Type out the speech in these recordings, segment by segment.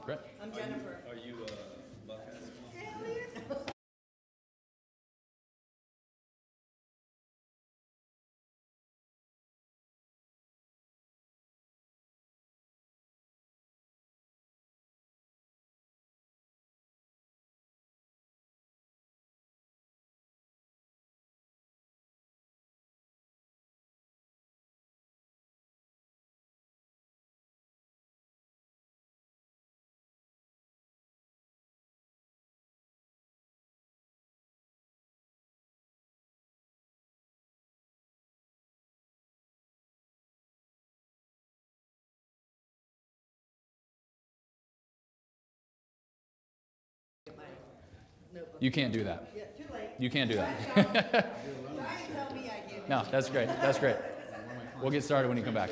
Great. I'm Jennifer. Are you Buckhead? Hell yeah. You can't do that. Yeah, too late. You can't do that. Try and tell me I give it. No, that's great. That's great. We'll get started when you come back.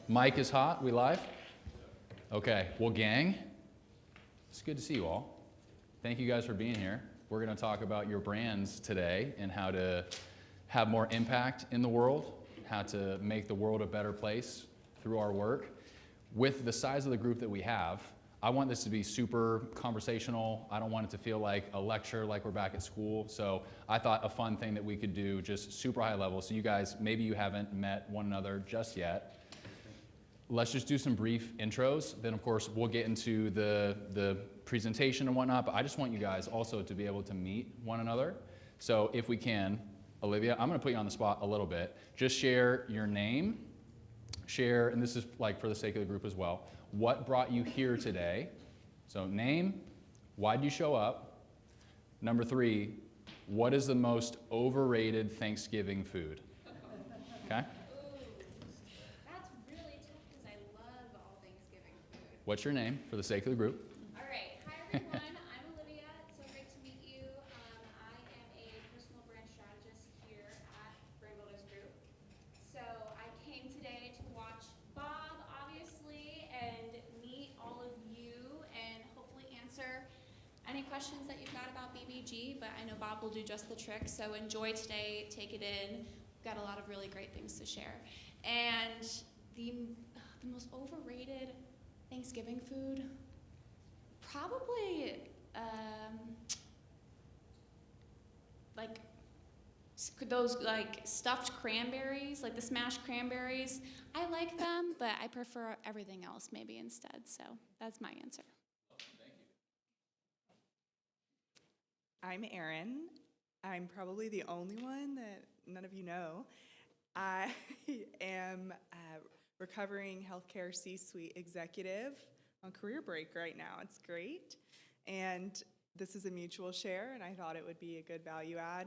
Mic is hot. We live? Okay. Well, gang, it's good to see you all. Thank you guys for being here. We're going to talk about your brands today and how to have more impact in the world, how to make the world a better place through our work. With the size of the group that we have, I want this to be super conversational. I don't want it to feel like a lecture, like we're back at school. So I thought a fun thing that we could do, just super high level. So you guys, maybe you haven't met one another just yet. Let's just do some brief intros. Then, of course, we'll get into the presentation and whatnot. But I just want you guys also to be able to meet one another. So if we can, Olivia, I'm going to put you on the spot a little bit. Just share your name. Share, and this is like for the sake of the group as well, what brought you here today? So name, why'd you show up? Number 3, what is the most overrated Thanksgiving food? Okay? What's your name for the sake of the group? All right. Hi, everyone. I'm Olivia. It's so great to meet you. I am a personal brand strategist here at Brand Builders Group. So I came today to watch Bob, obviously, and meet all of you and hopefully answer any questions that you've got about BBG, but I know Bob will do just the trick. So enjoy today. Take it in. We've got a lot of really great things to share. And the most overrated Thanksgiving food, probably like those like stuffed cranberries, like the smashed cranberries. I like them, but I prefer everything else maybe instead. So that's my answer. Thank you. I'm Erin. I'm probably the only one that none of you know. I am a recovering healthcare C-suite executive on career break right now. It's great. And this is a mutual share, and I thought it would be a good value add.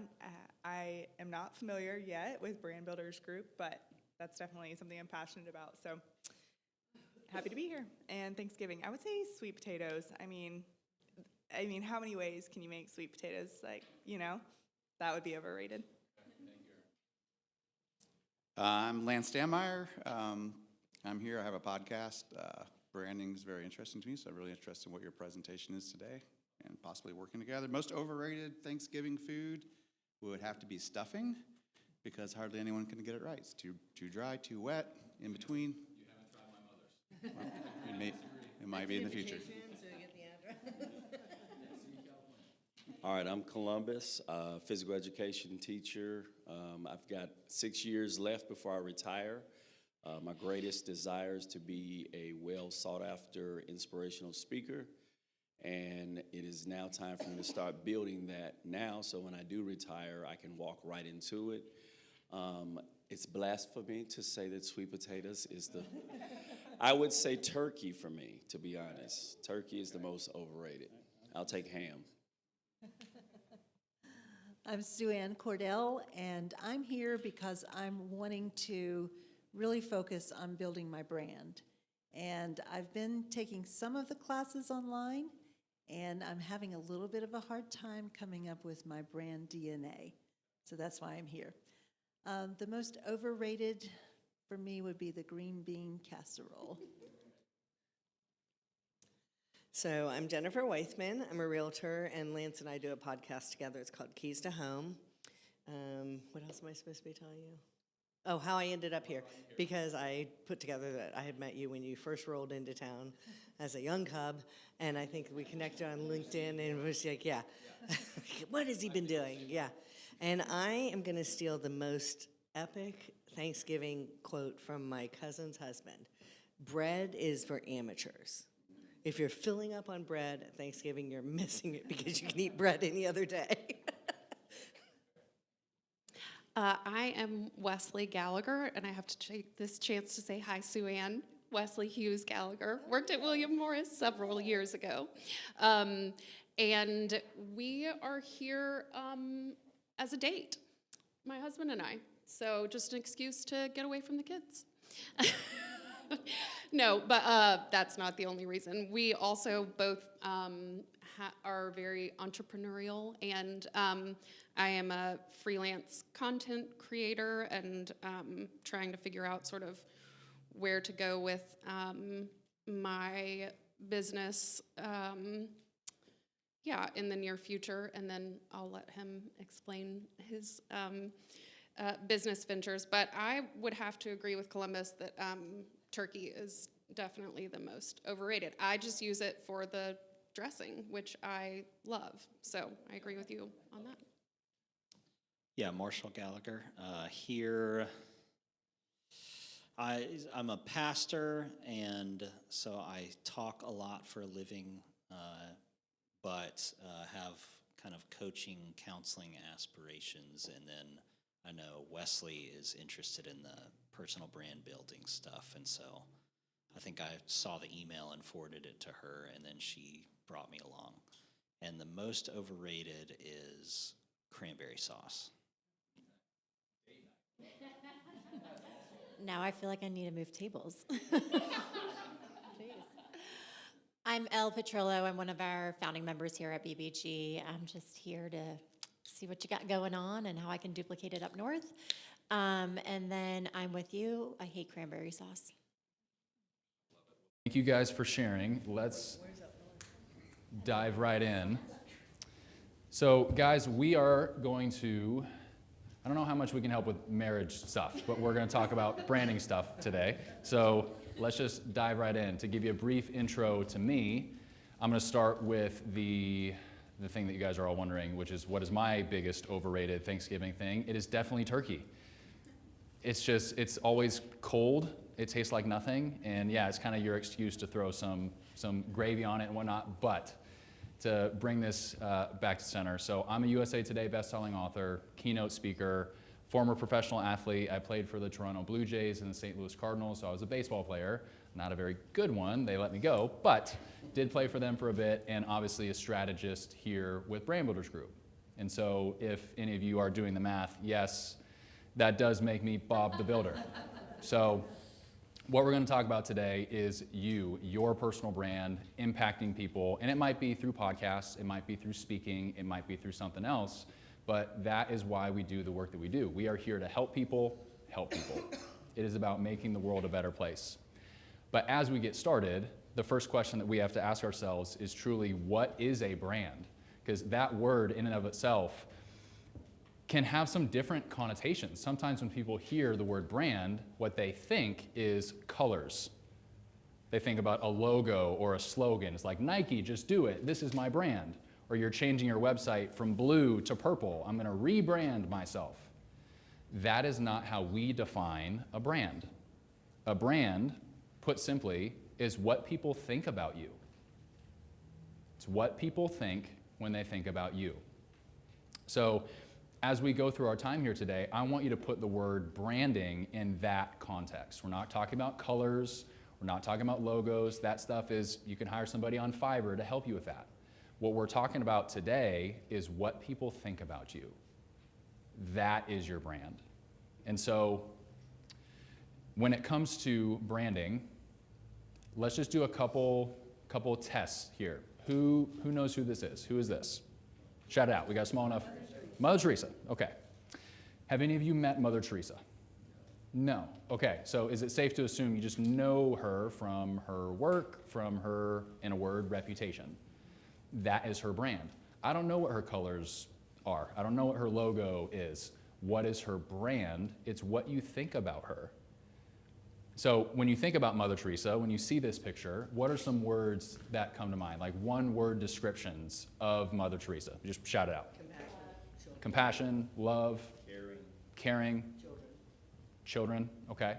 I am not familiar yet with Brand Builders Group, but that's definitely something I'm passionate about. So happy to be here. And Thanksgiving, I would say sweet potatoes. I mean, how many ways can you make sweet potatoes? Like, that would be overrated. I'm Lance Stanmeyer. I'm here. I have a podcast. Branding is very interesting to me, so I'm really interested in what your presentation is today and possibly working together. Most overrated Thanksgiving food would have to be stuffing because hardly anyone can get it right. It's too dry, too wet, in between. You haven't tried my mother's. Well, it might be in the future. So you get the address. All right, I'm Columbus, physical education teacher. I've got 6 years left before I retire. My greatest desire is to be a well sought after inspirational speaker. And it is now time for me to start building that now, so when I do retire, I can walk right into it. It's blasphemy to say that sweet potatoes is I would say turkey for me, to be honest. Turkey is the most overrated. I'll take ham. I'm Sue Ann Cordell, and I'm here because I'm wanting to really focus on building my brand. And I've been taking some of the classes online, and I'm having a little bit of a hard time coming up with my brand DNA. So that's why I'm here. The most overrated for me would be the green bean casserole. So I'm Jennifer Weithman. I'm a realtor, and Lance and I do a podcast together. It's called Keys to Home. What else am I supposed to be telling you? Oh, how I ended up here. Because I put together that I had met you when you first rolled into town as a young cub, and I think we connected on LinkedIn, and it was like, yeah. What has he been doing? Yeah. And I am going to steal the most epic Thanksgiving quote from my cousin's husband. Bread is for amateurs. If you're filling up on bread at Thanksgiving, you're missing it because you can eat bread any other day. I am Wesley Gallagher, and I have to take this chance to say hi, Sue Ann. Wesley Hughes Gallagher. Worked at William Morris several years ago. And we are here as a date, my husband and I. So just an excuse to get away from the kids. No, but that's not the only reason. We also both are very entrepreneurial, and I am a freelance content creator and trying to figure out sort of where to go with my business, in the near future, and then I'll let him explain his business ventures. But I would have to agree with Columbus that turkey is definitely the most overrated. I just use it for the dressing, which I love. So I agree with you on that. Yeah, Marshall Gallagher. Here, I'm a pastor, and so I talk a lot for a living, but have kind of coaching, counseling aspirations. And then I know Wesley is interested in the personal brand building stuff, and so I think I saw the email and forwarded it to her, and then she brought me along. And the most overrated is cranberry sauce. Now I feel like I need to move tables. Jeez. I'm Elle Petrillo. I'm one of our founding members here at BBG. I'm just here to see what you got going on and how I can duplicate it up north. And then I'm with you. I hate cranberry sauce. Thank you guys for sharing. Let's dive right in. So guys, we are going to, I don't know how much we can help with marriage stuff, but we're going to talk about branding stuff today. So let's just dive right in. To give you a brief intro to me, I'm going to start with the thing that you guys are all wondering, which is what is my biggest overrated Thanksgiving thing? It is definitely turkey. It's always cold. It tastes like nothing. And yeah, it's kind of your excuse to throw some gravy on it and whatnot. But to bring this back to center, so I'm a USA Today bestselling author, keynote speaker. former professional athlete. I played for the Toronto Blue Jays and the St. Louis Cardinals, so I was a baseball player. Not a very good one, they let me go, but did play for them for a bit, and obviously a strategist here with Brand Builders Group. And so if any of you are doing the math, yes, that does make me Bob the Builder. So what we're going to talk about today is your personal brand, impacting people, and it might be through podcasts, it might be through speaking, it might be through something else, but that is why we do the work that we do. We are here to help people help people. It is about making the world a better place. But as we get started, the first question that we have to ask ourselves is truly, what is a brand? Because that word in and of itself can have some different connotations. Sometimes when people hear the word brand, what they think is colors. They think about a logo or a slogan. It's like, Nike, just do it. This is my brand. Or you're changing your website from blue to purple. I'm going to rebrand myself. That is not how we define a brand. A brand, put simply, is what people think about you. It's what people think when they think about you. So as we go through our time here today, I want you to put the word branding in that context. We're not talking about colors. We're not talking about logos. That stuff is, you can hire somebody on Fiverr to help you with that. What we're talking about today is what people think about you. That is your brand. And so when it comes to branding, let's just do a couple tests here. Who knows who this is? Who is this? Shout it out. We got small enough. Mother Teresa. Okay. Have any of you met Mother Teresa? No. Okay. So is it safe to assume you just know her from her work, from her, in a word, reputation? That is her brand. I don't know what her colors are. I don't know what her logo is. What is her brand? It's what you think about her. So when you think about Mother Teresa, when you see this picture, what are some words that come to mind? Like one-word descriptions of Mother Teresa. Just shout it out. Compassion, love, caring, children, okay.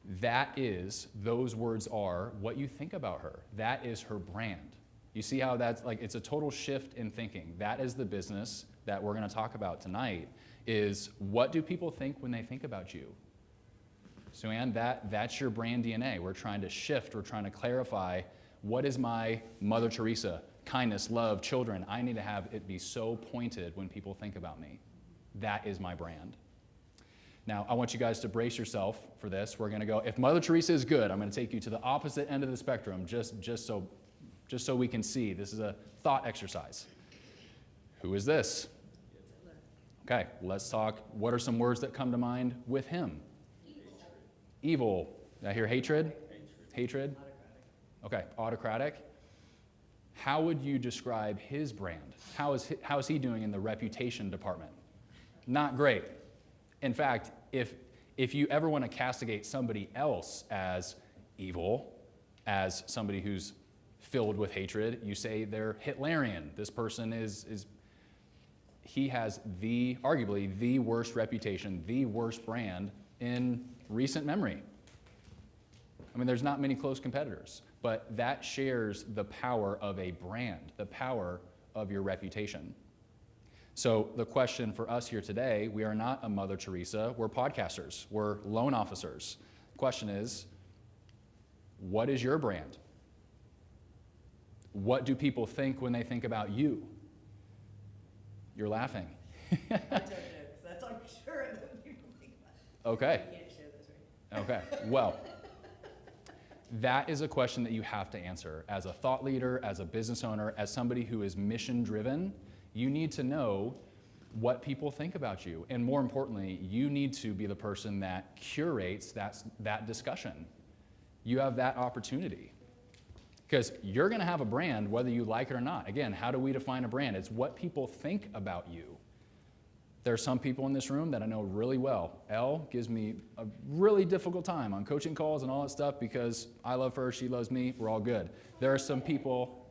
Those words are what you think about her. That is her brand. You see how that's like, it's a total shift in thinking. That is the business that we're going to talk about tonight, is what do people think when they think about you? So Ann, that's your brand DNA. We're trying to shift, we're trying to clarify, what is my Mother Teresa? Kindness, love, children. I need to have it be so pointed when people think about me. That is my brand. Now, I want you guys to brace yourself for this. We're going to go, if Mother Teresa is good, I'm going to take you to the opposite end of the spectrum, just so we can see. This is a thought exercise. Who is this? Okay, let's talk. What are some words that come to mind with him? Evil. Did I hear hatred? Hatred. Okay, autocratic. How would you describe his brand? How is he doing in the reputation department? Not great. In fact, if you ever want to castigate somebody else as evil, as somebody who's filled with hatred, you say they're Hitlerian. This person he has arguably the worst reputation, the worst brand in recent memory. I mean, there's not many close competitors, but that shares the power of a brand, the power of your reputation. So the question for us here today, we are not a Mother Teresa, we're podcasters, we're loan officers. The question is, what is your brand? What do people think when they think about you? You're laughing. I don't know, because that's I'm sure that people think about. Okay. You can't share this, right? Okay, well, that is a question that you have to answer. As a thought leader, as a business owner, as somebody who is mission-driven, you need to know what people think about you. And more importantly, you need to be the person that curates that discussion. You have that opportunity. Because you're going to have a brand whether you like it or not. Again, how do we define a brand? It's what people think about you. There are some people in this room that I know really well. Elle gives me a really difficult time on coaching calls and all that stuff because I love her, she loves me, we're all good. There are some people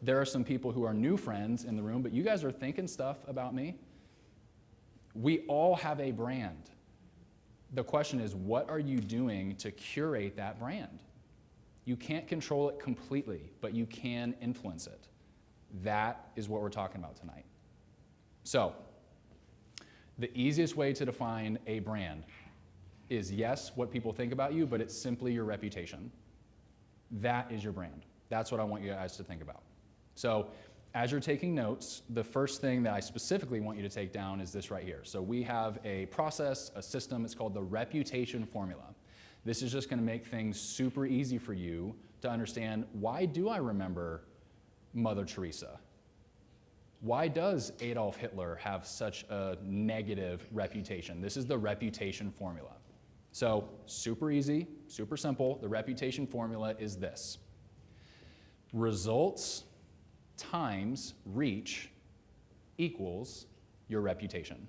who are new friends in the room, but you guys are thinking stuff about me. We all have a brand. The question is, what are you doing to curate that brand? You can't control it completely, but you can influence it. That is what we're talking about tonight. So, The easiest way to define a brand is, yes, what people think about you, but it's simply your reputation. That is your brand. That's what I want you guys to think about. So as you're taking notes, the first thing that I specifically want you to take down is this right here. So we have a process, a system, it's called the reputation formula. This is just gonna make things super easy for you to understand, why do I remember Mother Teresa? Why does Adolf Hitler have such a negative reputation? This is the reputation formula. So super easy, super simple. The reputation formula is this: results times reach equals your reputation.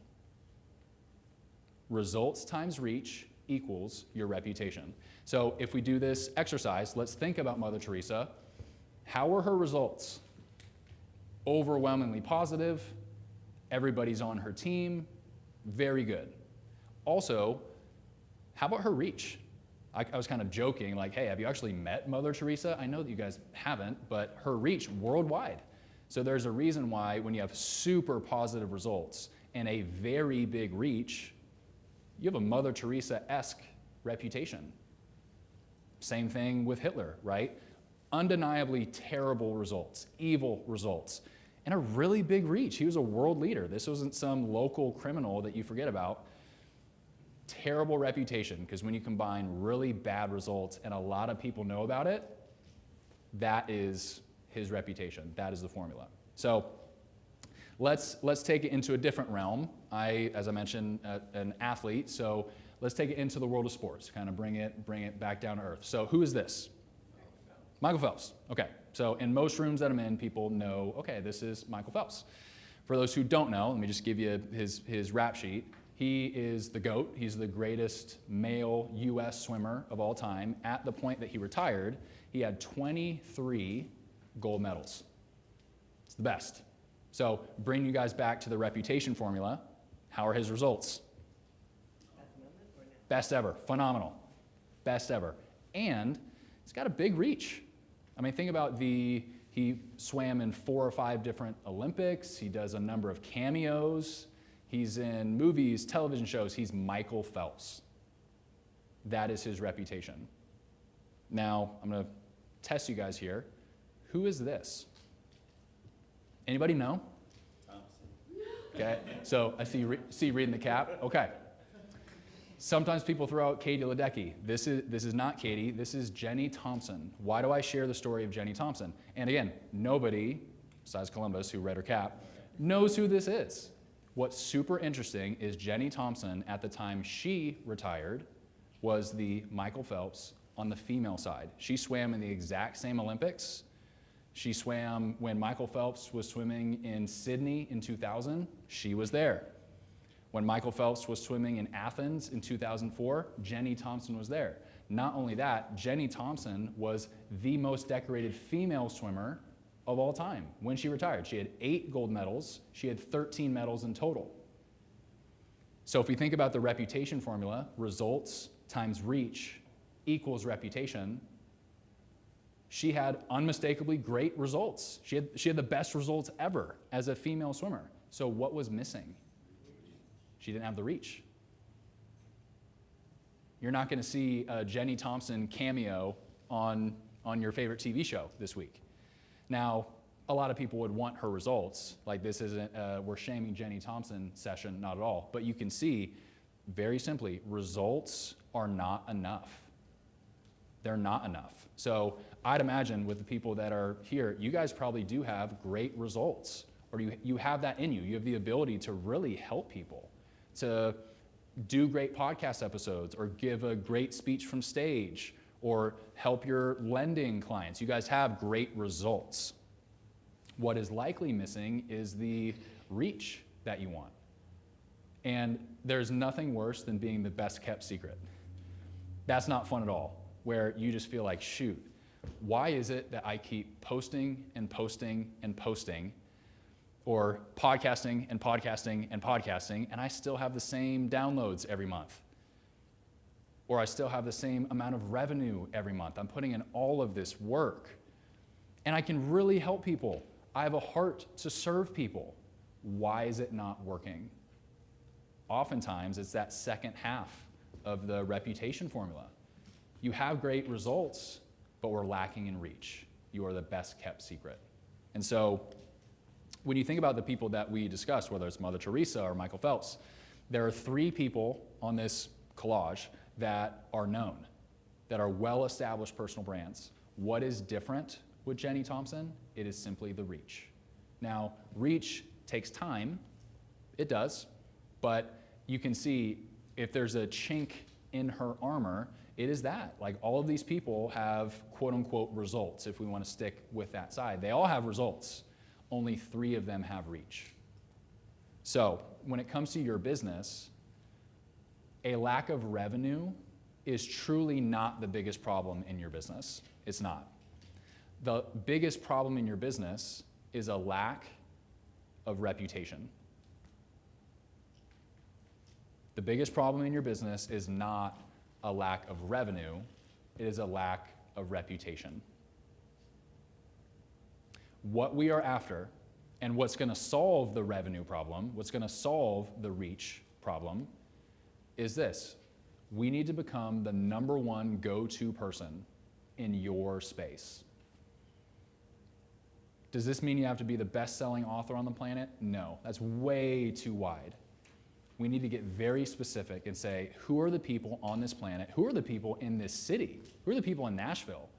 Results times reach equals your reputation. So if we do this exercise, let's think about Mother Teresa. How were her results? Overwhelmingly positive. Everybody's on her team. Very good. Also, how about her reach? I was kind of joking, like, hey, have you actually met Mother Teresa? I know that you guys haven't, but her reach worldwide. So there's a reason why when you have super positive results and a very big reach, you have a Mother Teresa-esque reputation. Same thing with Hitler, right? Undeniably terrible results, evil results, and a really big reach. He was a world leader. This wasn't some local criminal that you forget about. Terrible reputation, because when you combine really bad results and a lot of people know about it, that is his reputation. That is the formula. So let's take it into a different realm. As I mentioned, an athlete, so let's take it into the world of sports, kind of bring it back down to earth. So who is this? Michael Phelps. Okay, so in most rooms that I'm in, people know, okay, this is Michael Phelps. For those who don't know, let me just give you his rap sheet. He is the GOAT. He's the greatest male U.S. swimmer of all time. At the point that he retired, he had 23 gold medals. It's the best. So bring you guys back to the reputation formula. How are his results? Best ever. Phenomenal. Best ever. And he's got a big reach. I mean, think about he swam in 4 or 5 different Olympics. He does a number of cameos. He's in movies, television shows. He's Michael Phelps. That is his reputation. Now, I'm going to test you guys here. Who is this? Anybody know? Thompson. Okay, so I see you reading the cap. Okay. Sometimes people throw out Katie Ledecky. This is not Katie. This is Jenny Thompson. Why do I share the story of Jenny Thompson? And again, nobody, besides Columbus, who read her cap, knows who this is. What's super interesting is Jenny Thompson, at the time she retired, was the Michael Phelps on the female side. She swam in the exact same Olympics. She swam when Michael Phelps was swimming in Sydney in 2000. She was there. When Michael Phelps was swimming in Athens in 2004, Jenny Thompson was there. Not only that, Jenny Thompson was the most decorated female swimmer of all time when she retired. She had 8 gold medals. She had 13 medals in total. So if we think about the reputation formula, results times reach equals reputation, she had unmistakably great results. She had the best results ever as a female swimmer. So what was missing? She didn't have the reach. You're not going to see a Jenny Thompson cameo on your favorite TV show this week. Now, a lot of people would want her results. Like, this isn't we're shaming Jenny Thompson session, not at all. But you can see, very simply, results are not enough. They're not enough. So I'd imagine with the people that are here, you guys probably do have great results, or you have that in you. You have the ability to really help people, to do great podcast episodes, or give a great speech from stage, or help your lending clients. You guys have great results. What is likely missing is the reach that you want. And there's nothing worse than being the best kept secret. That's not fun at all, where you just feel like, shoot, why is it that I keep posting and posting and posting, or podcasting and podcasting and podcasting, and I still have the same downloads every month? Or I still have the same amount of revenue every month. I'm putting in all of this work, and I can really help people. I have a heart to serve people. Why is it not working? oftentimes it's that second half of the reputation formula. You have great results, but we're lacking in reach. You are the best kept secret. And so when you think about the people that we discussed, whether it's Mother Teresa or Michael Phelps, there are 3 people on this collage that are known, that are well-established personal brands. What is different with Jenny Thompson? It is simply the reach. Now, reach takes time. It does. But you can see if there's a chink in her armor, it is that. Like, all of these people have quote-unquote results, if we want to stick with that side. They all have results. Only 3 of them have reach. So when it comes to your business, a lack of revenue is truly not the biggest problem in your business. It's not. The biggest problem in your business is a lack of reputation. The biggest problem in your business is not a lack of revenue, it is a lack of reputation. What we are after, and what's going to solve the revenue problem, what's going to solve the reach problem, is this. We need to become the #1 go-to person in your space. Does this mean you have to be the best-selling author on the planet? No, that's way too wide. We need to get very specific and say, who are the people on this planet, who are the people in this city, who are the people in Nashville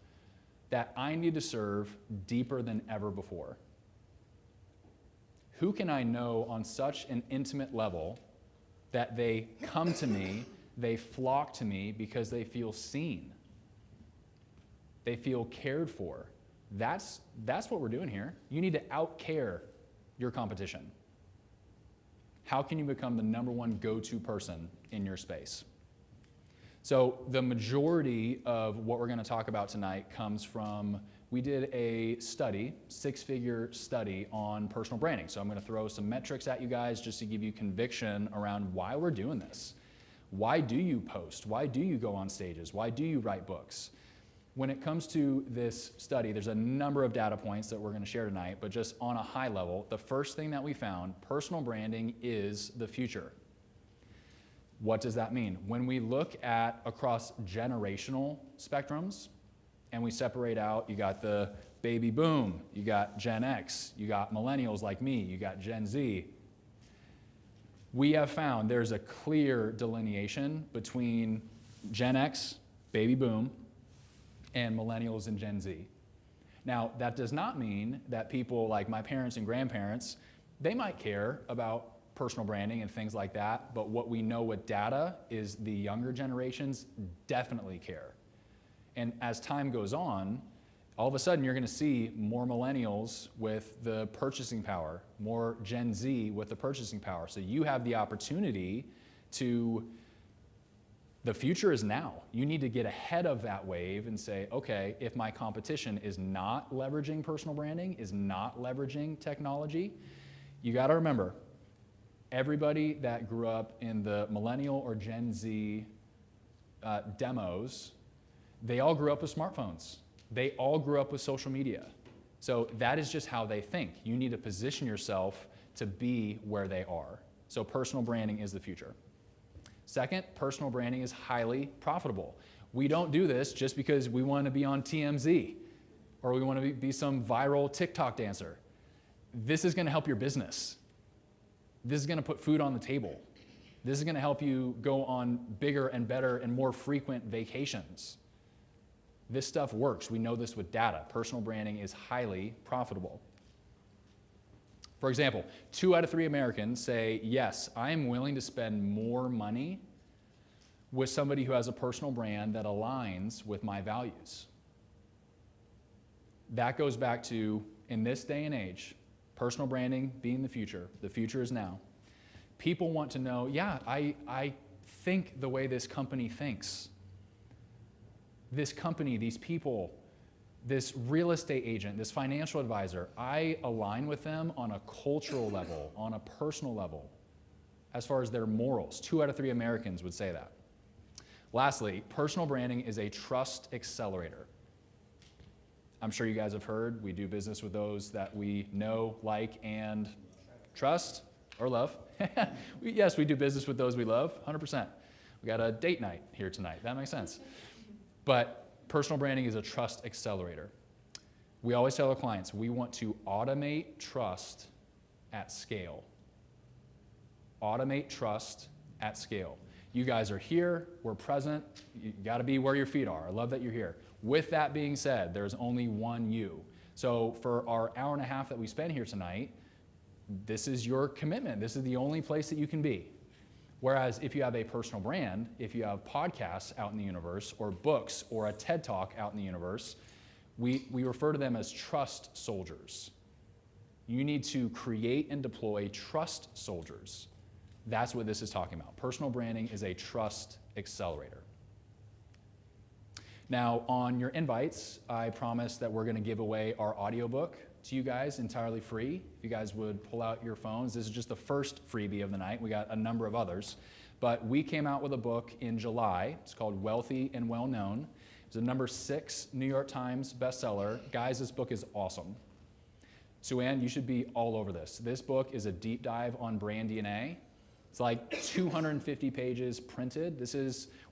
that I need to serve deeper than ever before? Who can I know on such an intimate level that they come to me, they flock to me because they feel seen, they feel cared for? That's what we're doing here. You need to out-care your competition. How can you become the #1 go-to person in your space? So the majority of what we're going to talk about tonight comes from, we did a study, 6-figure study on personal branding. So I'm going to throw some metrics at you guys just to give you conviction around why we're doing this. Why do you post? Why do you go on stages? Why do you write books? When it comes to this study, there's a number of data points that we're going to share tonight, but just on a high level, the first thing that we found, personal branding is the future. What does that mean? When we look at across generational spectrums and we separate out, you got the baby boom, you got Gen X, you got millennials like me, you got Gen Z. We have found there's a clear delineation between Gen X, baby boom, and millennials and Gen Z. Now, that does not mean that people like my parents and grandparents, they might care about personal branding and things like that, but what we know with data is the younger generations definitely care. And as time goes on, all of a sudden you're gonna see more millennials with the purchasing power, more Gen Z with the purchasing power. So you have the opportunity to, the future is now. You need to get ahead of that wave and say, okay, if my competition is not leveraging personal branding, is not leveraging technology, you gotta remember, everybody that grew up in the millennial or Gen Z demos, they all grew up with smartphones. They all grew up with social media. So that is just how they think. You need to position yourself to be where they are. So personal branding is the future. Second, personal branding is highly profitable. We don't do this just because we want to be on TMZ or we want to be some viral TikTok dancer. This is going to help your business. This is going to put food on the table. This is going to help you go on bigger and better and more frequent vacations. This stuff works. We know this with data. Personal branding is highly profitable. For example, 2 out of 3 Americans say, yes, I am willing to spend more money with somebody who has a personal brand that aligns with my values. That goes back to, in this day and age, personal branding being the future is now. People want to know, yeah, I think the way this company thinks. This company, these people, this real estate agent, this financial advisor, I align with them on a cultural level, on a personal level, as far as their morals. 2 out of 3 Americans would say that. Lastly, personal branding is a trust accelerator. I'm sure you guys have heard, we do business with those that we know, like, and trust or love. Yes, we do business with those we love, 100%. We got a date night here tonight. That makes sense. But personal branding is a trust accelerator. We always tell our clients, we want to automate trust at scale. Automate trust at scale. You guys are here, we're present, you gotta be where your feet are. I love that you're here. With that being said, there's only one you. So for our hour and a half that we spend here tonight, this is your commitment. This is the only place that you can be. Whereas if you have a personal brand, if you have podcasts out in the universe, or books, or a TED Talk out in the universe, we refer to them as trust soldiers. You need to create and deploy trust soldiers. That's what this is talking about. Personal branding is a trust accelerator. Now, on your invites, I promised that we're going to give away our audiobook to you guys entirely free. If you guys would pull out your phones, this is just the first freebie of the night. We got a number of others. But we came out with a book in July. It's called Wealthy and Well Known. It's a number 6 New York Times bestseller. Guys, this book is awesome. Sue-Ann, you should be all over this. This book is a deep dive on brand DNA. It's like 250 pages printed.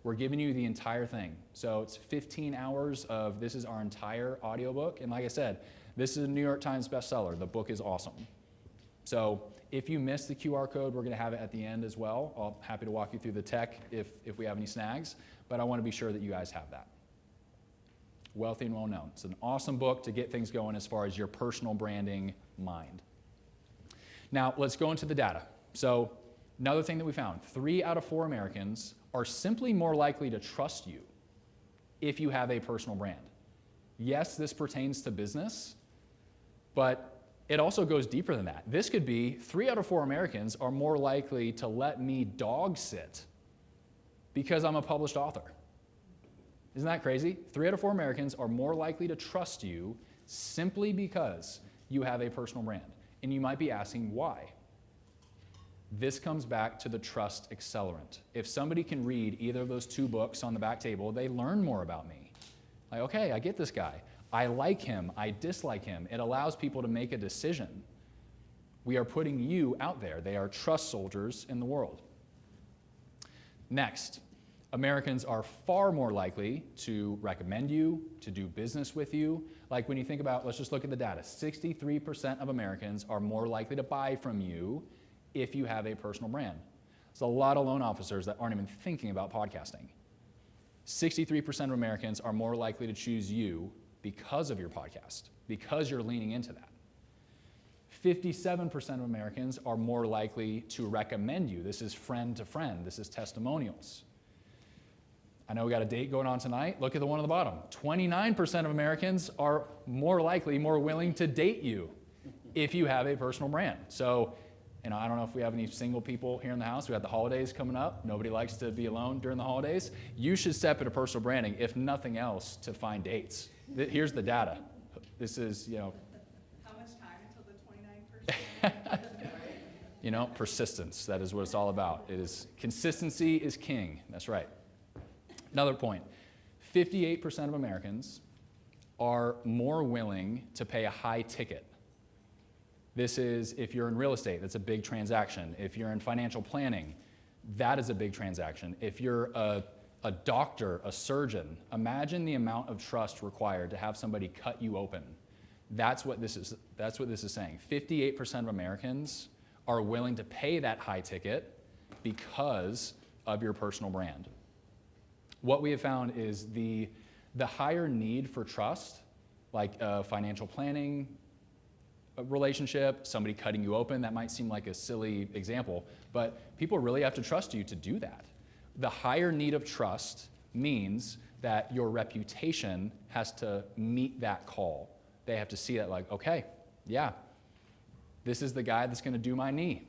We're giving you the entire thing. So it's 15 hours of, this is our entire audiobook. And like I said, this is a New York Times bestseller. The book is awesome. So if you missed the QR code, we're gonna have it at the end as well. I'm happy to walk you through the tech if we have any snags, but I wanna be sure that you guys have that. Wealthy and Well Known. It's an awesome book to get things going as far as your personal branding mind. Now, let's go into the data. So another thing that we found, 3 out of 4 Americans are simply more likely to trust you if you have a personal brand. Yes, this pertains to business, but it also goes deeper than that. This could be 3 out of 4 Americans are more likely to let me dog sit because I'm a published author. Isn't that crazy? 3 out of 4 Americans are more likely to trust you simply because you have a personal brand. And you might be asking why. This comes back to the trust accelerant. If somebody can read either of those 2 books on the back table, they learn more about me. Like, okay, I get this guy. I like him, I dislike him. It allows people to make a decision. We are putting you out there. They are trust soldiers in the world. Next, Americans are far more likely to recommend you, to do business with you. Like when you think about, let's just look at the data. 63% of Americans are more likely to buy from you if you have a personal brand. There's a lot of loan officers that aren't even thinking about podcasting. 63% of Americans are more likely to choose you because of your podcast, because you're leaning into that. 57% of Americans are more likely to recommend you. This is friend to friend. This is testimonials. I know we got a date going on tonight. Look at the one on the bottom. 29% of Americans are more likely, more willing to date you if you have a personal brand. So, I don't know if we have any single people here in the house. We have the holidays coming up. Nobody likes to be alone during the holidays. You should step into personal branding, if nothing else, to find dates. Here's the data. This is, How much time until the 29%? Persistence. That is what it's all about. Consistency is king. That's right. Another point. 58% of Americans are more willing to pay a high ticket. This is, if you're in real estate, that's a big transaction. If you're in financial planning, that is a big transaction. If you're a doctor, a surgeon, imagine the amount of trust required to have somebody cut you open. That's what this is saying. 58% of Americans are willing to pay that high ticket because of your personal brand. What we have found is the higher need for trust, like financial planning, a relationship, somebody cutting you open, that might seem like a silly example, but people really have to trust you to do that. The higher need of trust means that your reputation has to meet that call. They have to see that like, okay, yeah, this is the guy that's gonna do my knee.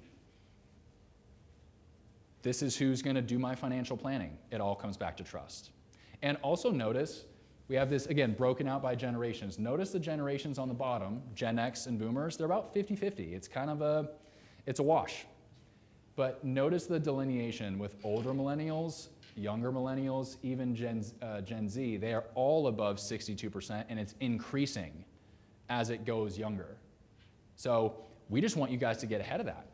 This is who's gonna do my financial planning. It all comes back to trust. And also notice, we have this, again, broken out by generations. Notice the generations on the bottom, Gen X and Boomers, they're about 50-50. It's kind of it's a wash. But notice the delineation with older millennials, younger millennials, even Gen Z, they are all above 62%, and it's increasing as it goes younger. So we just want you guys to get ahead of that.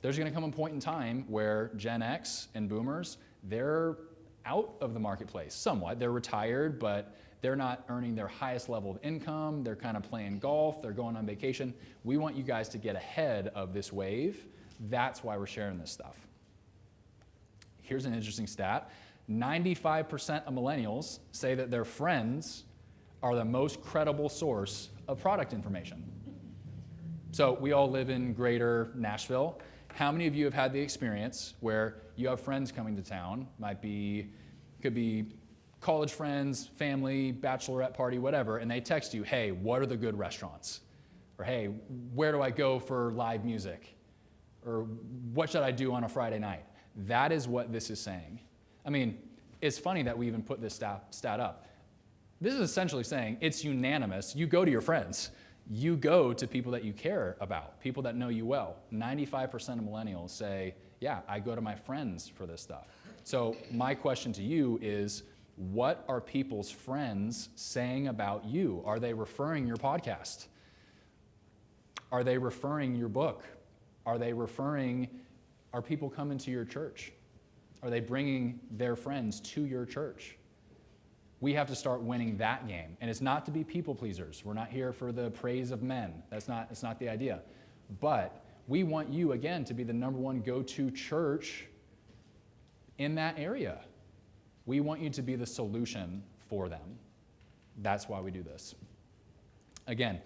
there's going to come a point in time where Gen X and boomers, they're out of the marketplace somewhat. They're retired, but they're not earning their highest level of income. They're kind of playing golf. They're going on vacation. We want you guys to get ahead of this wave. That's why we're sharing this stuff. Here's an interesting stat. 95% of millennials say that their friends are the most credible source of product information. So we all live in greater Nashville. How many of you have had the experience where you have friends coming to town, could be college friends, family, bachelorette party, whatever, and they text you, hey, what are the good restaurants? Or hey, where do I go for live music? Or what should I do on a Friday night? That is what this is saying. I mean, it's funny that we even put this stat up. This is essentially saying it's unanimous. You go to your friends. You go to people that you care about, people that know you well. 95% of millennials say, yeah, I go to my friends for this stuff. So my question to you is, what are people's friends saying about you? Are they referring your podcast? Are they referring your book? Are people coming to your church? Are they bringing their friends to your church? We have to start winning that game. And it's not to be people pleasers. We're not here for the praise of men. That's not the idea. But we want you, again, to be the number one go-to church in that area. We want you to be the solution for them. That's why we do this. Again,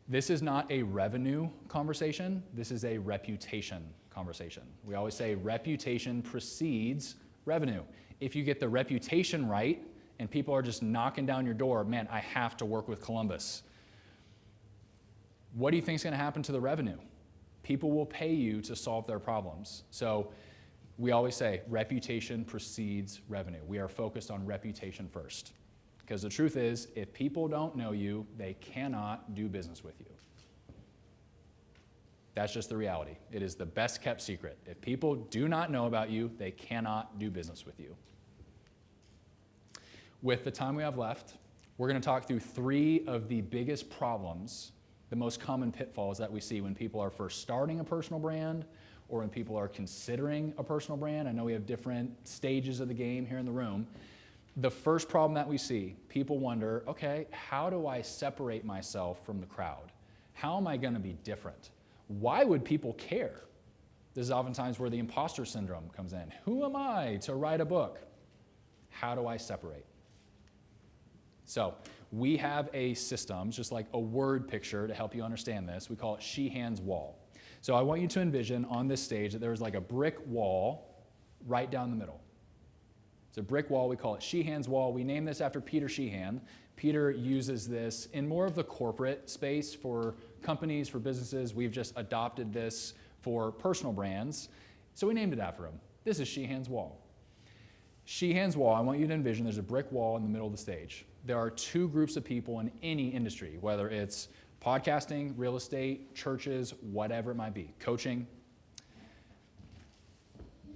this is not a revenue conversation. This is a reputation conversation. We always say reputation precedes revenue. If you get the reputation right, and people are just knocking down your door, man, I have to work with Columbus. What do you think is going to happen to the revenue? People will pay you to solve their problems. So we always say reputation precedes revenue. We are focused on reputation first. Because the truth is, if people don't know you, they cannot do business with you. That's just the reality. It is the best kept secret. If people do not know about you, they cannot do business with you. With the time we have left, we're going to talk through 3 of the biggest problems, the most common pitfalls that we see when people are first starting a personal brand or when people are considering a personal brand. I know we have different stages of the game here in the room. The first problem that we see, people wonder, okay, how do I separate myself from the crowd? How am I going to be different? Why would people care? This is oftentimes where the imposter syndrome comes in. Who am I to write a book? How do I separate? So we have a system, just like a word picture to help you understand this. We call it Sheehan's wall. So I want you to envision on this stage that there's like a brick wall right down the middle. It's a brick wall. We call it Sheehan's wall. We name this after Peter Sheehan. Peter uses this in more of the corporate space for companies, for businesses. We've just adopted this for personal brands. So we named it after him. This is Sheehan's wall. Sheehan's wall, I want you to envision there's a brick wall in the middle of the stage. There are 2 groups of people in any industry, whether it's podcasting, real estate, churches, whatever it might be, coaching.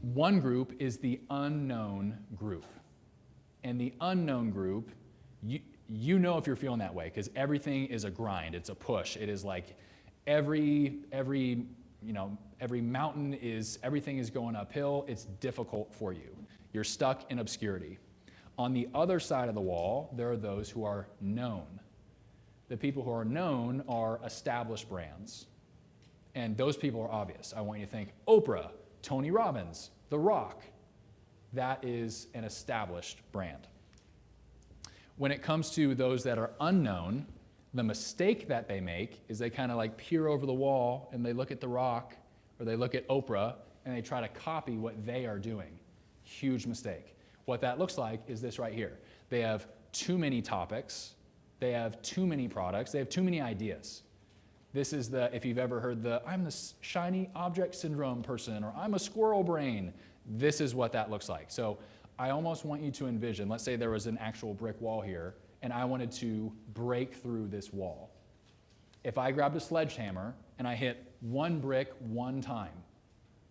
One group is the unknown group. And the unknown group, you know if you're feeling that way, because everything is a grind, it's a push. It is like every mountain everything is going uphill, it's difficult for you. You're stuck in obscurity. On the other side of the wall, there are those who are known. The people who are known are established brands. And those people are obvious. I want you to think Oprah, Tony Robbins, The Rock. That is an established brand. When it comes to those that are unknown, the mistake that they make is they kind of like peer over the wall and they look at The Rock or they look at Oprah and they try to copy what they are doing. Huge mistake. What that looks like is this right here. They have too many topics. They have too many products. They have too many ideas. This is if you've ever heard I'm the shiny object syndrome person, or I'm a squirrel brain. This is what that looks like. So I almost want you to envision, let's say there was an actual brick wall here, and I wanted to break through this wall. If I grabbed a sledgehammer and I hit one brick one time,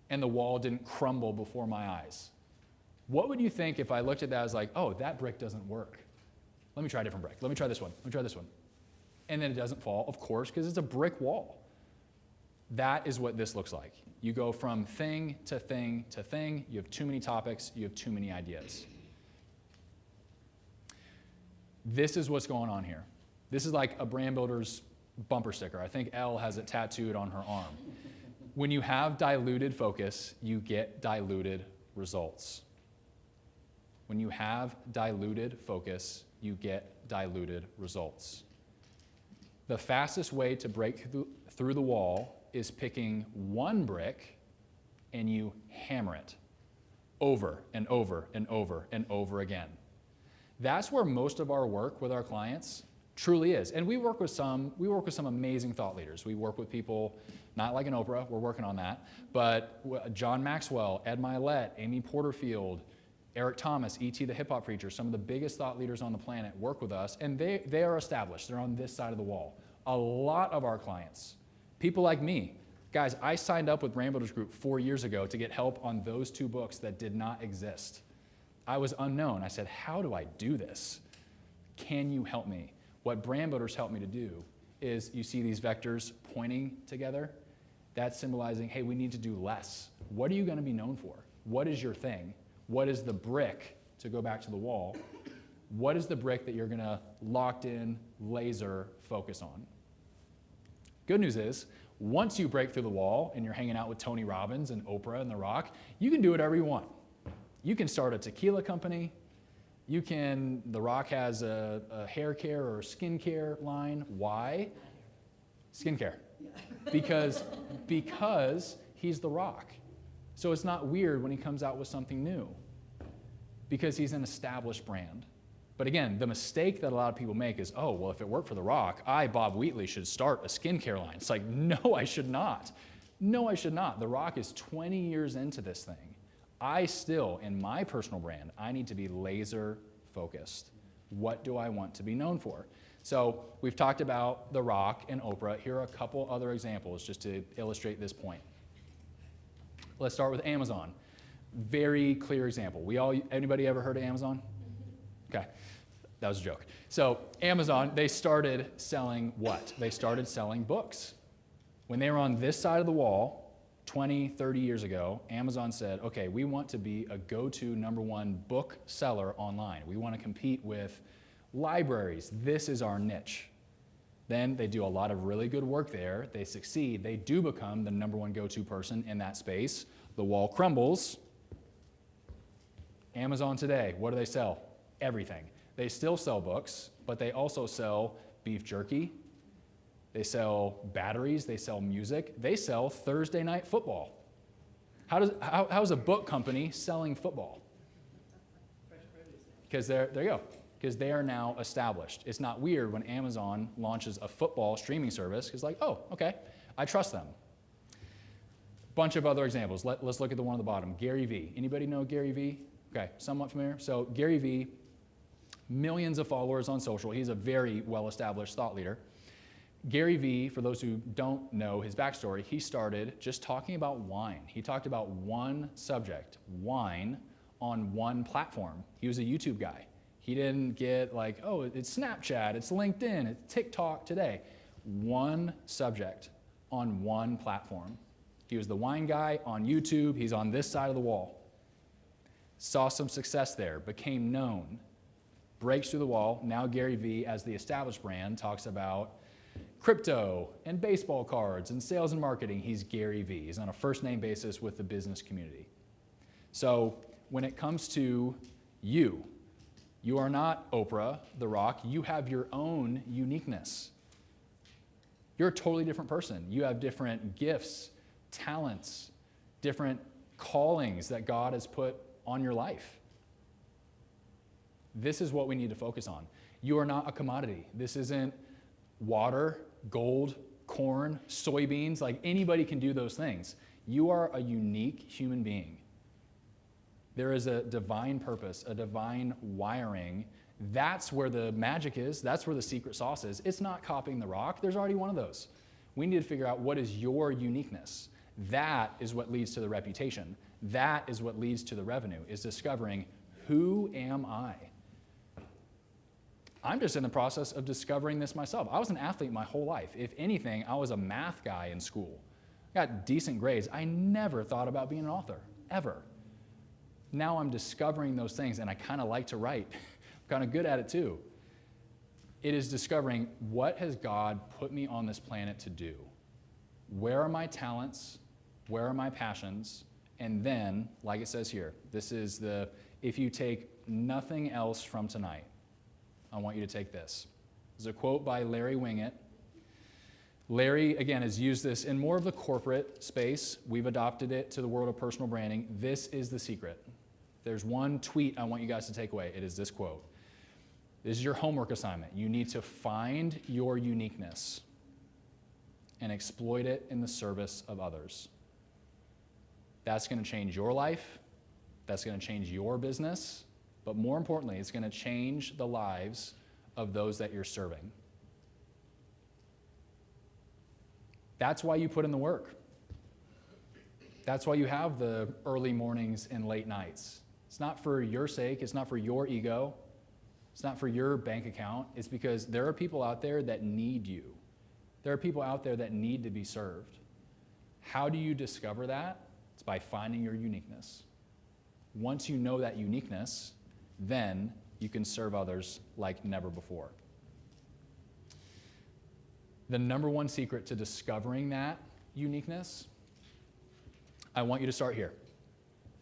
and the wall didn't crumble before my eyes, what would you think if I looked at that as like, oh, that brick doesn't work? Let me try a different brick. Let me try this one. Let me try this one. And then it doesn't fall, of course, because it's a brick wall. That is what this looks like. You go from thing to thing to thing. You have too many topics. You have too many ideas. This is what's going on here. This is like a brand builder's bumper sticker. I think Elle has it tattooed on her arm. When you have diluted focus, you get diluted results. When you have diluted focus, you get diluted results. The fastest way to break through the wall is picking one brick and you hammer it over and over and over and over again. That's where most of our work with our clients truly is. And we work with some amazing thought leaders. We work with people, not like an Oprah, we're working on that, but John Maxwell, Ed Milet, Amy Porterfield, Eric Thomas, E.T. the hip hop preacher, some of the biggest thought leaders on the planet work with us, and they are established. They're on this side of the wall. A lot of our clients, people like me, guys, I signed up with Brand Builders Group 4 years ago to get help on those 2 books that did not exist. I was unknown. I said, how do I do this? Can you help me? What Brand Builders help me to do is, you see these vectors pointing together? That's symbolizing, hey, we need to do less. What are you going to be known for? What is your thing? What is the brick, to go back to the wall, what is the brick that you're going to locked in, laser focus on? Good news is, once you break through the wall and you're hanging out with Tony Robbins and Oprah and The Rock, you can do whatever you want. You can start a tequila company. The Rock has a hair care or skincare line. Why? Skincare. Because he's The Rock. So it's not weird when he comes out with something new, because he's an established brand. But again, the mistake that a lot of people make is, oh, well, if it worked for The Rock, Bob Wheatley, should start a skincare line. It's like, no, I should not. No, I should not. The Rock is 20 years into this thing. I still, in my personal brand, I need to be laser focused. What do I want to be known for? So we've talked about The Rock and Oprah. Here are a couple other examples just to illustrate this point. Let's start with Amazon. Very clear example. Anybody ever heard of Amazon? Okay, that was a joke. So Amazon, they started selling what? They started selling books. When they were on this side of the wall, 20, 30 years ago, Amazon said, okay, we want to be a go-to #1 book seller online. We want to compete with libraries. This is our niche. Then they do a lot of really good work there. They succeed. They do become the #1 go-to person in that space. The wall crumbles. Amazon today, what do they sell? Everything. They still sell books, but they also sell beef jerky. They sell batteries. They sell music. They sell Thursday night football. How's a book company selling football? Because there you go. Because they are now established. It's not weird when Amazon launches a football streaming service. It's like, oh, okay, I trust them. Bunch of other examples. Let's look at the one at the bottom. Gary Vee. Anybody know Gary Vee? Okay, somewhat familiar. So Gary Vee, millions of followers on social. He's a very well-established thought leader. Gary Vee, for those who don't know his backstory, he started just talking about wine. He talked about one subject, wine, on one platform. He was a YouTube guy. He didn't get like, oh, it's Snapchat, it's LinkedIn, it's TikTok today. One subject on one platform. He was the wine guy on YouTube. He's on this side of the wall. Saw some success there, became known, breaks through the wall. Now Gary Vee, as the established brand, talks about crypto and baseball cards and sales and marketing. He's Gary Vee. He's on a first name basis with the business community. So when it comes to you are not Oprah, The Rock. You have your own uniqueness. You're a totally different person. You have different gifts, talents, different callings that God has put on your life. This is what we need to focus on. You are not a commodity. This isn't water, gold, corn, soybeans. Like, anybody can do those things. You are a unique human being. There is a divine purpose, a divine wiring. That's where the magic is. That's where the secret sauce is. It's not copying The Rock. There's already one of those. We need to figure out what is your uniqueness. That is what leads to the reputation. That is what leads to the revenue, is discovering, who am I? I'm just in the process of discovering this myself. I was an athlete my whole life. If anything, I was a math guy in school. I got decent grades. I never thought about being an author, ever. Now I'm discovering those things, and I kind of like to write. I'm kind of good at it too. It is discovering, what has God put me on this planet to do? Where are my talents? Where are my passions? And then, like it says here, this is if you take nothing else from tonight, I want you to take this. This is a quote by Larry Wingett. Larry, again, has used this in more of the corporate space. We've adopted it to the world of personal branding. This is the secret. There's one tweet I want you guys to take away. It is this quote. This is your homework assignment. You need to find your uniqueness and exploit it in the service of others. That's going to change your life. That's going to change your business. But more importantly, it's going to change the lives of those that you're serving. That's why you put in the work. That's why you have the early mornings and late nights. It's not for your sake. It's not for your ego. It's not for your bank account. It's because there are people out there that need you. There are people out there that need to be served. How do you discover that? It's by finding your uniqueness. Once you know that uniqueness, then you can serve others like never before. The number one secret to discovering that uniqueness, I want you to start here.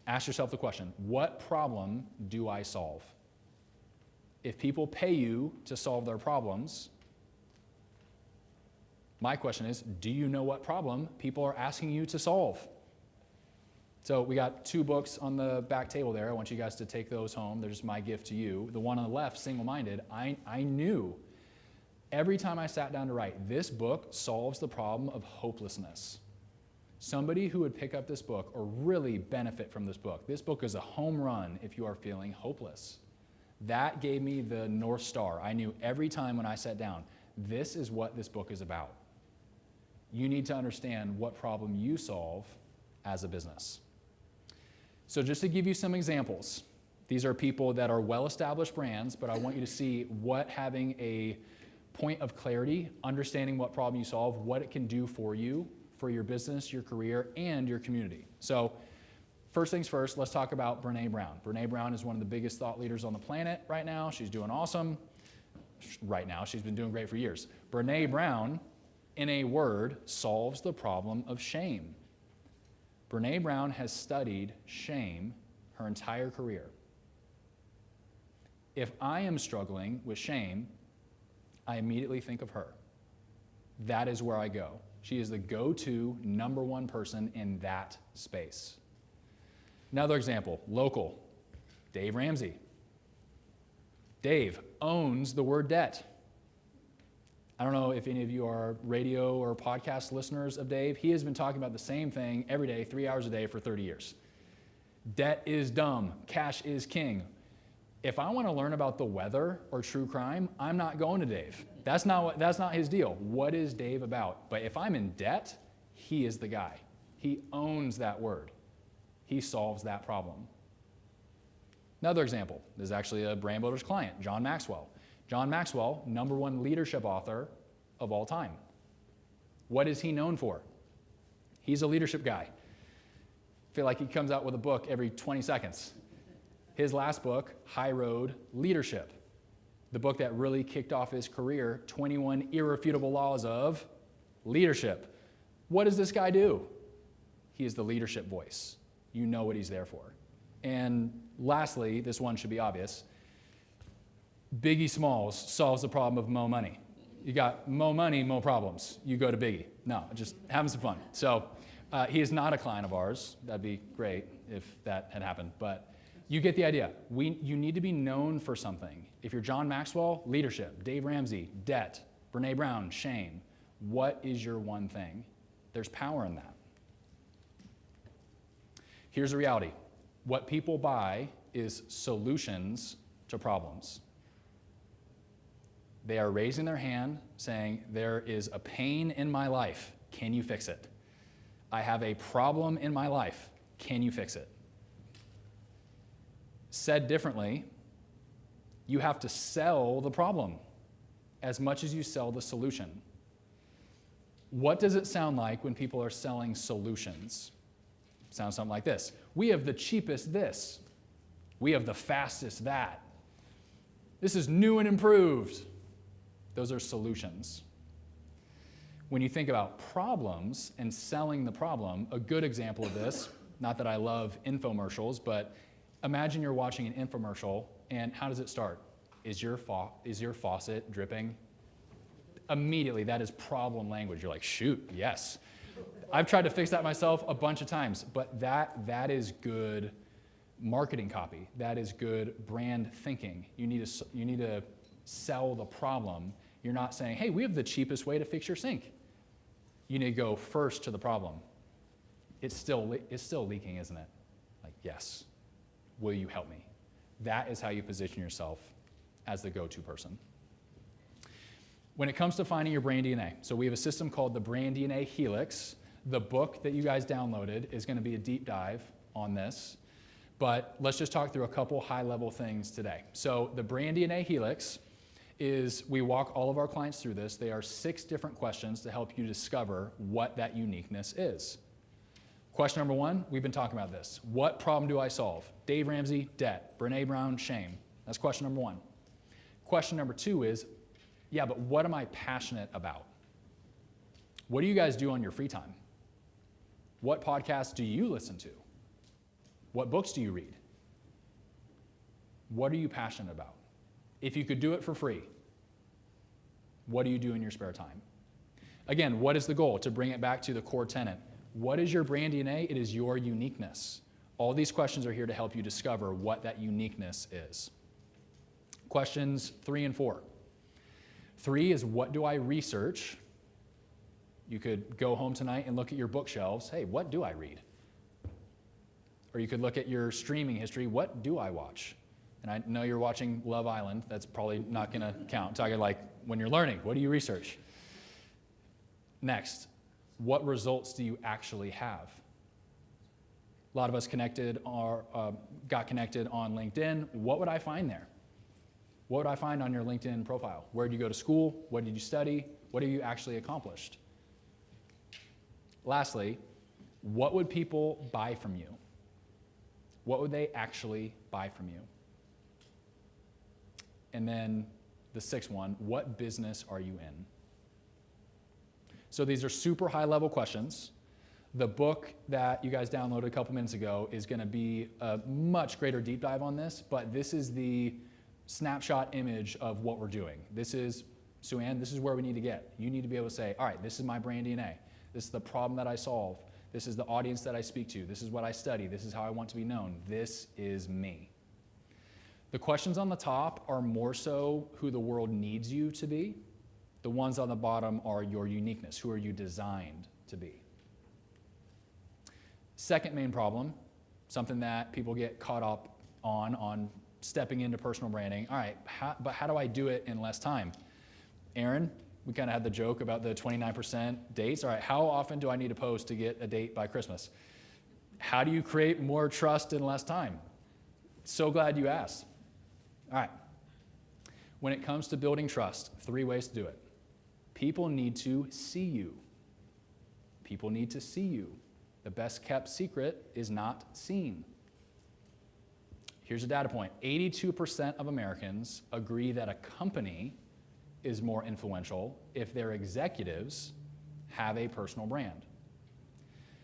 Ask yourself the question, what problem do I solve? If people pay you to solve their problems, my question is, do you know what problem people are asking you to solve? So we got 2 books on the back table there. I want you guys to take those home. They're just my gift to you. The one on the left, Single-Minded, I knew every time I sat down to write, this book solves the problem of hopelessness. Somebody who would pick up this book or really benefit from this book is a home run if you are feeling hopeless. That gave me the North Star. I knew every time when I sat down, this is what this book is about. You need to understand what problem you solve as a business. So just to give you some examples, these are people that are well-established brands, but I want you to see what having a point of clarity, understanding what problem you solve, what it can do for you, for your business, your career, and your community. So first things first, let's talk about Brené Brown. Brené Brown is one of the biggest thought leaders on the planet right now. She's doing awesome. Right now, she's been doing great for years. Brené Brown, in a word, solves the problem of shame. Brené Brown has studied shame her entire career. If I am struggling with shame, I immediately think of her. That is where I go. She is the go-to number one person in that space. Another example, local, Dave Ramsey. Dave owns the word debt. I don't know if any of you are radio or podcast listeners of Dave. He has been talking about the same thing every day, 3 hours a day for 30 years. Debt is dumb. Cash is king. If I want to learn about the weather or true crime, I'm not going to Dave. That's not his deal. What is Dave about? But if I'm in debt, he is the guy. He owns that word. He solves that problem. Another example is actually a Brand Builders client, John Maxwell. John Maxwell, number one leadership author of all time. What is he known for? He's a leadership guy. I feel like he comes out with a book every 20 seconds. His last book, High Road Leadership, the book that really kicked off his career, 21 Irrefutable Laws of Leadership. What does this guy do? He is the leadership voice. You know what he's there for. And lastly, this one should be obvious, Biggie Smalls solves the problem of mo money. You got mo money, mo problems. You go to Biggie. No, just having some fun. So he is not a client of ours. That'd be great if that had happened. But you get the idea. You need to be known for something. If you're John Maxwell, leadership. Dave Ramsey, debt. Brené Brown, shame. What is your one thing? There's power in that. Here's the reality. What people buy is solutions to problems. They are raising their hand saying, there is a pain in my life. Can you fix it? I have a problem in my life. Can you fix it? Said differently, you have to sell the problem as much as you sell the solution. What does it sound like when people are selling solutions? Sounds something like this. We have the cheapest this. We have the fastest that. This is new and improved. Those are solutions. When you think about problems and selling the problem, a good example of this, not that I love infomercials, but imagine you're watching an infomercial, and how does it start? Is your faucet dripping? Immediately, that is problem language. You're like, shoot, yes. I've tried to fix that myself a bunch of times, but that is good marketing copy. That is good brand thinking. You need to sell the problem. You're not saying, hey, we have the cheapest way to fix your sink. You need to go first to the problem. It's still leaking, isn't it? Like, yes. Will you help me? That is how you position yourself as the go-to person. When it comes to finding your brand DNA, so we have a system called the Brand DNA Helix. The book that you guys downloaded is going to be a deep dive on this, but let's just talk through a couple high-level things today. So the Brand DNA Helix is, we walk all of our clients through this. They are 6 different questions to help you discover what that uniqueness is. Question number 1, we've been talking about this. What problem do I solve? Dave Ramsey, debt. Brene Brown, shame. That's question number 1. Question number 2 is, yeah, but what am I passionate about? What do you guys do on your free time? What podcasts do you listen to? What books do you read? What are you passionate about? If you could do it for free, what do you do in your spare time? Again, what is the goal? To bring it back to the core tenet. What is your brand DNA? It is your uniqueness. All these questions are here to help you discover what that uniqueness is. Questions 3 and 4. 3 is, what do I research? You could go home tonight and look at your bookshelves. Hey, what do I read? Or you could look at your streaming history. What do I watch? And I know you're watching Love Island. That's probably not going to count. I'm talking like when you're learning, what do you research? Next, what results do you actually have? A lot of us got connected on LinkedIn. What would I find there? What would I find on your LinkedIn profile? Where did you go to school? What did you study? What have you actually accomplished? Lastly, what would people buy from you? What would they actually buy from you? And then the 6th one, what business are you in? So these are super high-level questions. The book that you guys downloaded a couple minutes ago is going to be a much greater deep dive on this, but this is the snapshot image of what we're doing. This is, Sue-Ann, this is where we need to get. You need to be able to say, all right, this is my brand DNA. This is the problem that I solve. This is the audience that I speak to. This is what I study. This is how I want to be known. This is me. The questions on the top are more so who the world needs you to be. The ones on the bottom are your uniqueness. Who are you designed to be? Second main problem, something that people get caught up on stepping into personal branding. All right, but how do I do it in less time? Aaron, we kind of had the joke about the 29% dates. All right, how often do I need to post to get a date by Christmas? How do you create more trust in less time? So glad you asked. All right, when it comes to building trust, 3 ways to do it. People need to see you. People need to see you. The best kept secret is not seen. Here's a data point. 82% of Americans agree that a company is more influential if their executives have a personal brand.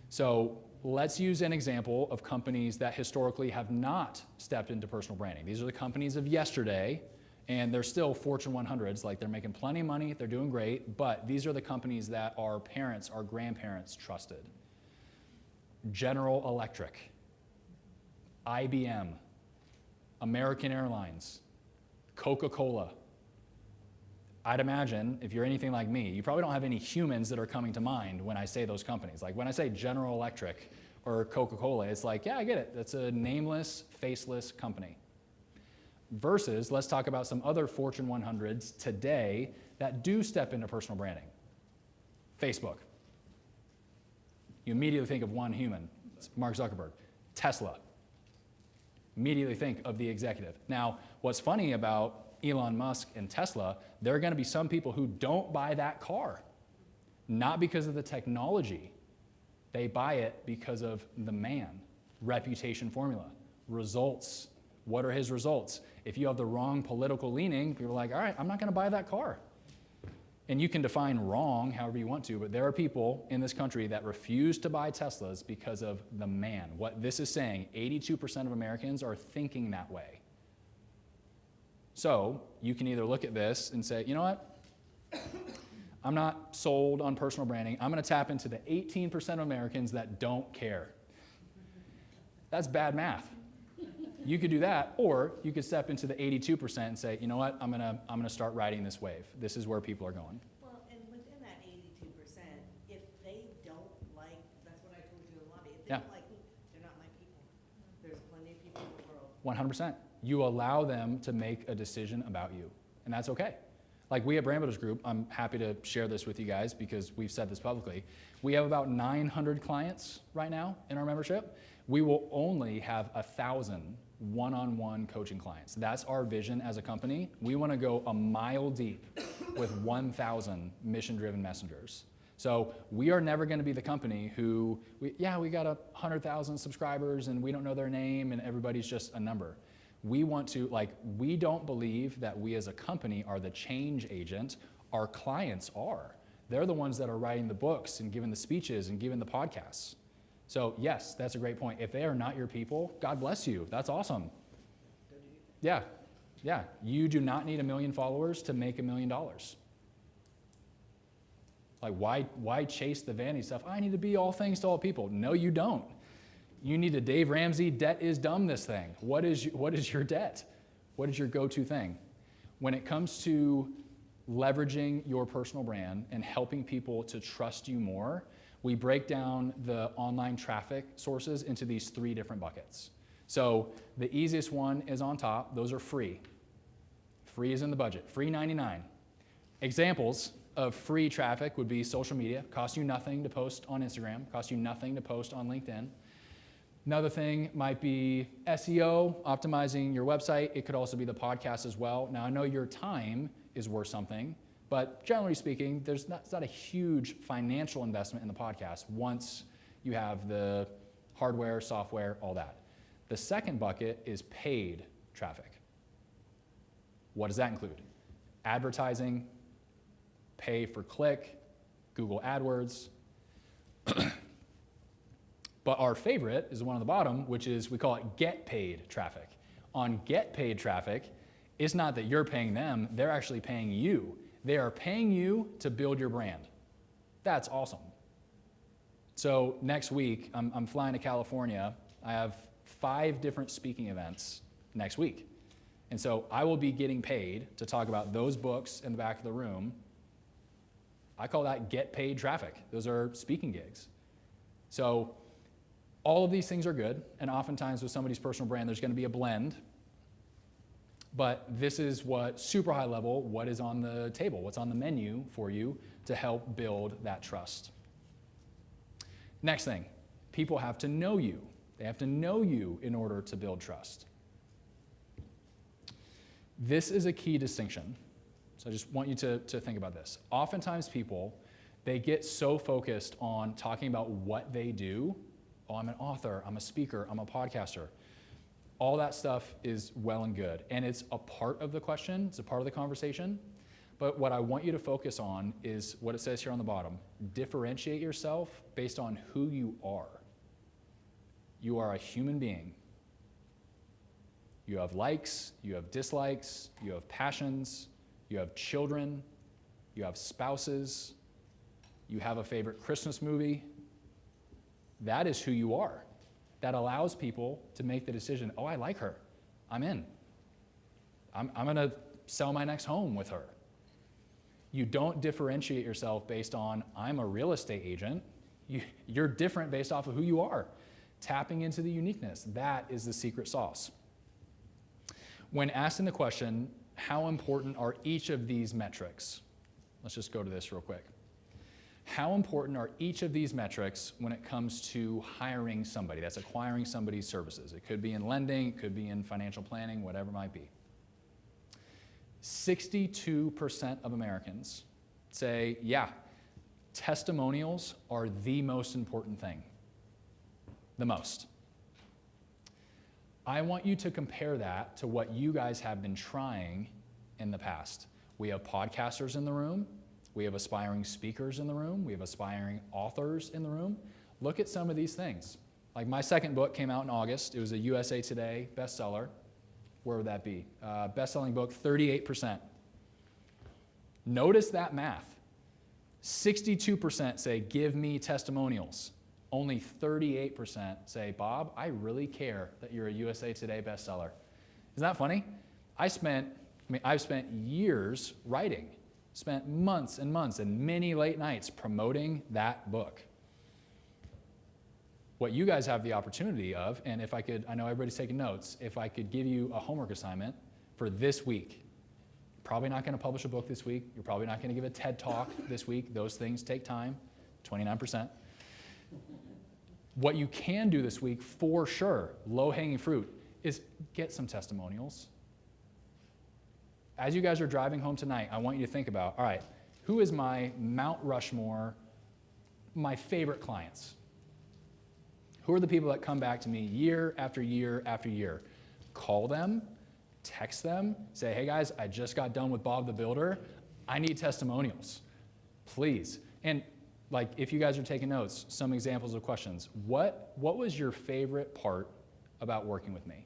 So let's use an example of companies that historically have not stepped into personal branding. These are the companies of yesterday, and they're still Fortune 100s, like they're making plenty of money, they're doing great, but these are the companies that our parents, our grandparents trusted. General Electric, IBM, American Airlines, Coca-Cola. I'd imagine, if you're anything like me, you probably don't have any humans that are coming to mind when I say those companies. Like when I say General Electric or Coca-Cola, it's like, yeah, I get it. That's a nameless, faceless company. Versus, let's talk about some other Fortune 100s today that do step into personal branding. Facebook. You immediately think of one human, it's Mark Zuckerberg. Tesla. Immediately think of the executive. Now, what's funny about Elon Musk and Tesla, there are going to be some people who don't buy that car. Not because of the technology. They buy it because of the man. Reputation formula. Results. What are his results? If you have the wrong political leaning, people are like, all right, I'm not going to buy that car. And you can define wrong however you want to, but there are people in this country that refuse to buy Teslas because of the man. What this is saying, 82% of Americans are thinking that way. So you can either look at this and say, you know what? I'm not sold on personal branding. I'm going to tap into the 18% of Americans that don't care. That's bad math. You could do that, or you could step into the 82% and say, you know what, I'm gonna start riding this wave. This is where people are going. Well, and within that 82%, if they don't like, that's what I told you in the lobby, if they Yeah. don't like me, they're not my people. There's plenty of people in the world. 100%. You allow them to make a decision about you, and that's okay. Like we at Brand Builders Group, I'm happy to share this with you guys because we've said this publicly. We have about 900 clients right now in our membership. We will only have 1,000 one-on-one coaching clients. That's our vision as a company. We want to go a mile deep with 1,000 mission-driven messengers. So we are never going to be the company who, we got 100,000 subscribers and we don't know their name and everybody's just a number. We want to, we don't believe that we as a company are the change agent. Our clients are. They're the ones that are writing the books and giving the speeches and giving the podcasts. So yes, that's a great point. If they are not your people, God bless you. That's awesome. Yeah. You do not need 1 million followers to make $1 million. Like why chase the vanity stuff? I need to be all things to all people. No, you don't. You need a Dave Ramsey, debt is dumb this thing. What is your debt? What is your go-to thing? When it comes to leveraging your personal brand and helping people to trust you more, we break down the online traffic sources into these 3 different buckets. So the easiest one is on top. Those are free. Free is in the budget. Free 99. Examples of free traffic would be social media. Costs you nothing to post on Instagram. Costs you nothing to post on LinkedIn. Another thing might be SEO, optimizing your website. It could also be the podcast as well. Now I know your time is worth something, but generally speaking, it's not a huge financial investment in the podcast once you have the hardware, software, all that. The second bucket is paid traffic. What does that include? Advertising, pay for click, Google AdWords. But our favorite is the one on the bottom, which is, we call it get paid traffic. On get paid traffic, it's not that you're paying them, they're actually paying you. They are paying you to build your brand. That's awesome. So next week, I'm flying to California. I have 5 different speaking events next week. And so I will be getting paid to talk about those books in the back of the room. I call that get paid traffic. Those are speaking gigs. So all of these things are good, and oftentimes with somebody's personal brand, there's going to be a blend. But this is what, super high level, what is on the table, what's on the menu for you to help build that trust. Next thing, people have to know you. They have to know you in order to build trust. This is a key distinction. So I just want you to think about this. Oftentimes people, they get so focused on talking about what they do. Oh, I'm an author, I'm a speaker, I'm a podcaster. All that stuff is well and good. And it's a part of the question, it's a part of the conversation. But what I want you to focus on is what it says here on the bottom. Differentiate yourself based on who you are. You are a human being. You have likes, you have dislikes, you have passions, you have children, you have spouses, you have a favorite Christmas movie. That is who you are. That allows people to make the decision, oh, I like her. I'm in. I'm going to sell my next home with her. You don't differentiate yourself based on, I'm a real estate agent. You're different based off of who you are. Tapping into the uniqueness, that is the secret sauce. When asking the question, how important are each of these metrics? Let's just go to this real quick. How important are each of these metrics when it comes to hiring somebody? That's acquiring somebody's services. It could be in lending, it could be in financial planning, whatever it might be. 62% of Americans say, yeah, Testimonials are the most important thing. The most. I want you to compare that to what you guys have been trying in the past. We have podcasters in the room. We have aspiring speakers in the room. We have aspiring authors in the room. Look at some of these things. Like my second book came out in August. It was a USA Today bestseller. Where would that be? Best-selling book, 38%. Notice that math. 62% say, give me testimonials. Only 38% say, Bob, I really care that you're a USA Today bestseller. Isn't that funny? I've spent years writing, spent months and months and many late nights promoting that book. What you guys have the opportunity of, and if I could, I know everybody's taking notes, if I could give you a homework assignment for this week, probably not going to publish a book this week. You're probably not going to give a TED Talk this week. Those things take time, 29%. What you can do this week, for sure, low-hanging fruit, is get some testimonials. As you guys are driving home tonight, I want you to think about, all right, who is my Mount Rushmore, my favorite clients? Who are the people that come back to me year after year after year? Call them, text them, say, hey guys, I just got done with Bob the Builder. I need testimonials, please. And like, if you guys are taking notes, some examples of questions. What was your favorite part about working with me?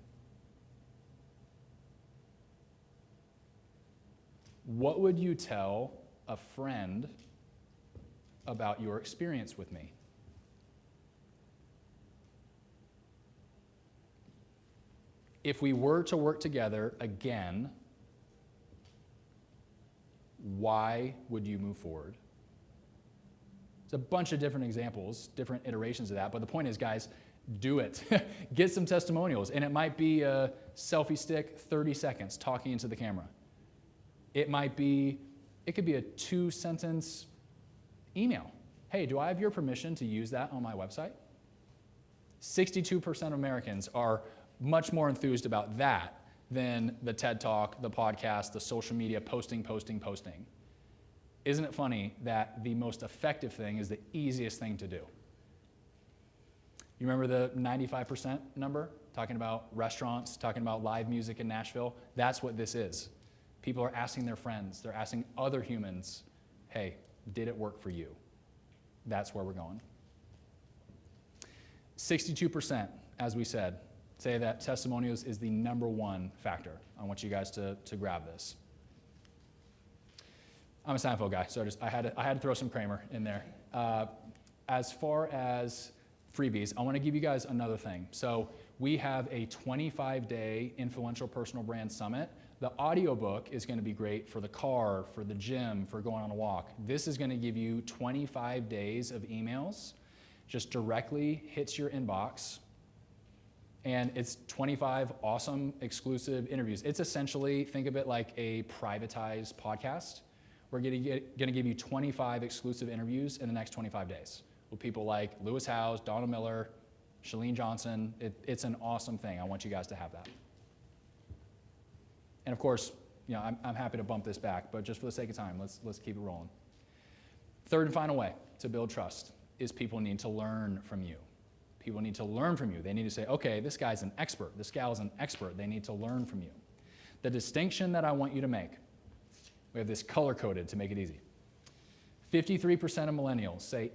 What would you tell a friend about your experience with me? If we were to work together again, why would you move forward? It's a bunch of different examples, different iterations of that, but the point is, guys, do it. Get some testimonials, and it might be a selfie stick, 30 seconds, talking into the camera. It could be a 2-sentence email. Hey, do I have your permission to use that on my website? 62% of Americans are much more enthused about that than the TED Talk, the podcast, the social media, posting. Isn't it funny that the most effective thing is the easiest thing to do? You remember the 95% number? Talking about restaurants, talking about live music in Nashville? That's what this is. People are asking their friends, they're asking other humans, hey, did it work for you? That's where we're going. 62%, as we said, say that testimonials is the #1 factor. I want you guys to grab this. I'm a Seinfeld guy, so I had to throw some Kramer in there. As far as freebies, I want to give you guys another thing. So we have a 25-day Influential Personal Brand Summit. The audiobook is going to be great for the car, for the gym, for going on a walk. This is going to give you 25 days of emails, just directly hits your inbox. And it's 25 awesome exclusive interviews. It's essentially, think of it like a privatized podcast. We're going to give you 25 exclusive interviews in the next 25 days with people like Lewis Howes, Donald Miller, Chalene Johnson. It's an awesome thing. I want you guys to have that. And of course, I'm happy to bump this back, but just for the sake of time, let's keep it rolling. Third and final way to build trust is people need to learn from you. People need to learn from you. They need to say, okay, this guy's an expert. This gal's an expert. They need to learn from you. The distinction that I want you to make, we have this color-coded to make it easy. 53% of millennials say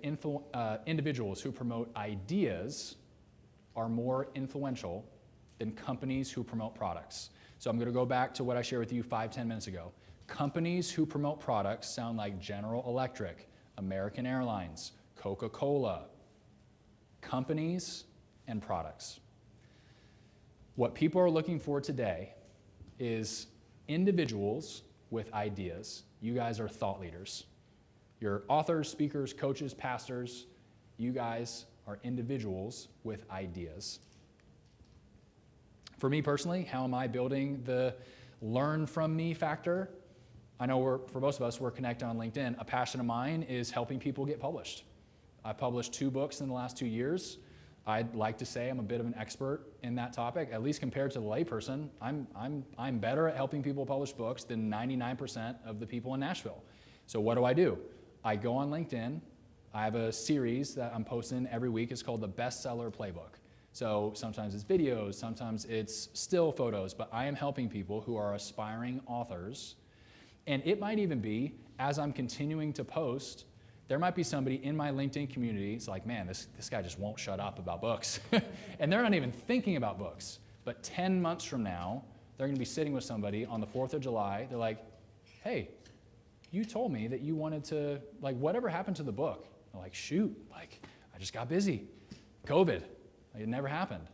individuals who promote ideas are more influential than companies who promote products. So I'm going to go back to what I shared with you 5-10 minutes ago. Companies who promote products sound like General Electric, American Airlines, Coca-Cola. Companies and products. What people are looking for today is individuals with ideas. You guys are thought leaders. You're authors, speakers, coaches, pastors. You guys are individuals with ideas. For me personally, how am I building the learn from me factor? I know for most of us, we're connected on LinkedIn. A passion of mine is helping people get published. I've published 2 books in the last 2 years. I'd like to say I'm a bit of an expert in that topic, at least compared to the layperson. I'm better at helping people publish books than 99% of the people in Nashville. So what do? I go on LinkedIn, I have a series that I'm posting every week. It's called the Bestseller Playbook. So sometimes it's videos, sometimes it's still photos, but I am helping people who are aspiring authors. And it might even be, as I'm continuing to post, there might be somebody in my LinkedIn community, it's like, man, this guy just won't shut up about books. And they're not even thinking about books. But 10 months from now, they're gonna be sitting with somebody on the 4th of July. They're like, hey, you told me that you wanted to, like, whatever happened to the book? They're like, shoot, like, I just got busy. COVID, like, it never happened.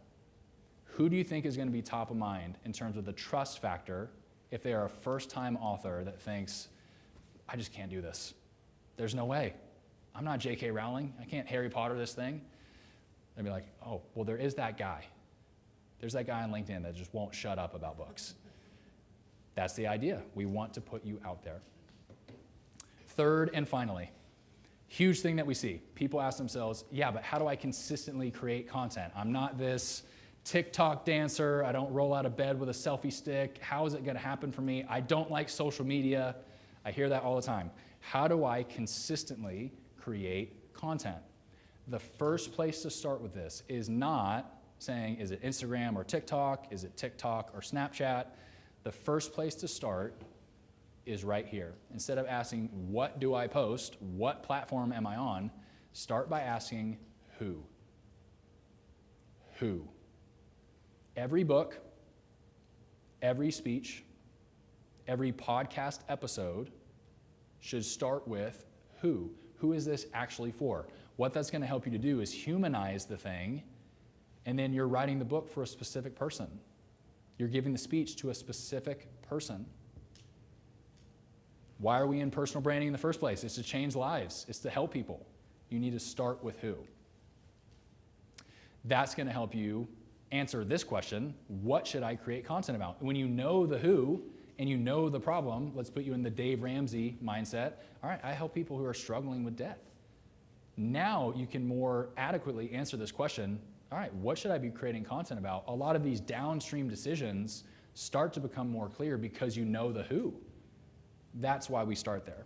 Who do you think is gonna be top of mind in terms of the trust factor if they are a first-time author that thinks, I just can't do this. There's no way. I'm not J.K. Rowling. I can't Harry Potter this thing. They'd be like, oh, well, there is that guy. There's that guy on LinkedIn that just won't shut up about books. That's the idea. We want to put you out there. Third and finally, huge thing that we see. People ask themselves, yeah, but how do I consistently create content? I'm not this TikTok dancer. I don't roll out of bed with a selfie stick. How is it going to happen for me? I don't like social media. I hear that all the time. How do I consistently create content? The first place to start with this is not saying, is it Instagram or TikTok? Is it TikTok or Snapchat? The first place to start is right here. Instead of asking, what do I post? What platform am I on? Start by asking, who? Who? Every book, every speech, every podcast episode should start with who. Who is this actually for? What that's going to help you to do is humanize the thing, and then you're writing the book for a specific person. You're giving the speech to a specific person. Why are we in personal branding in the first place? It's to change lives. It's to help people. You need to start with who. That's going to help you answer this question, what should I create content about? When you know the who and you know the problem, let's put you in the Dave Ramsey mindset. All right, I help people who are struggling with debt. Now you can more adequately answer this question. All right, what should I be creating content about? A lot of these downstream decisions start to become more clear because you know the who. That's why we start there.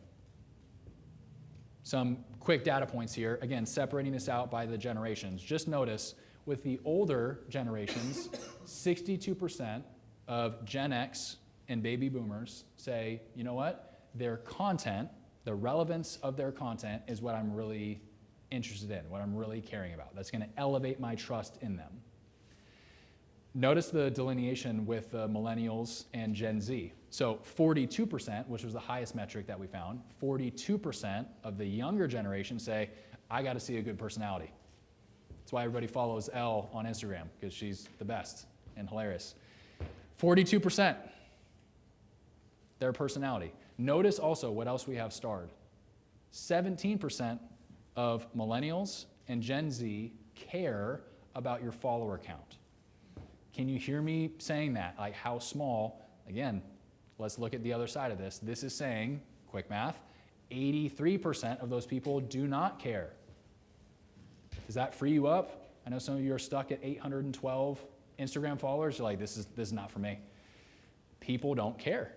Some quick data points here. Again, separating this out by the generations. Just notice with the older generations, 62% of Gen X and baby boomers say, you know what? Their content, the relevance of their content is what I'm really interested in, what I'm really caring about. That's going to elevate my trust in them. Notice the delineation with millennials and Gen Z. So 42%, which was the highest metric that we found, 42% of the younger generation say, I got to see a good personality. That's why everybody follows Elle on Instagram, because she's the best and hilarious. 42%, their personality. Notice also what else we have starred. 17% of millennials and Gen Z care about your follower count. Can you hear me saying that? Like how small? Again, let's look at the other side of this. This is saying, quick math, 83% of those people do not care. Does that free you up? I know some of you are stuck at 812 Instagram followers. You're like, this is not for me. People don't care.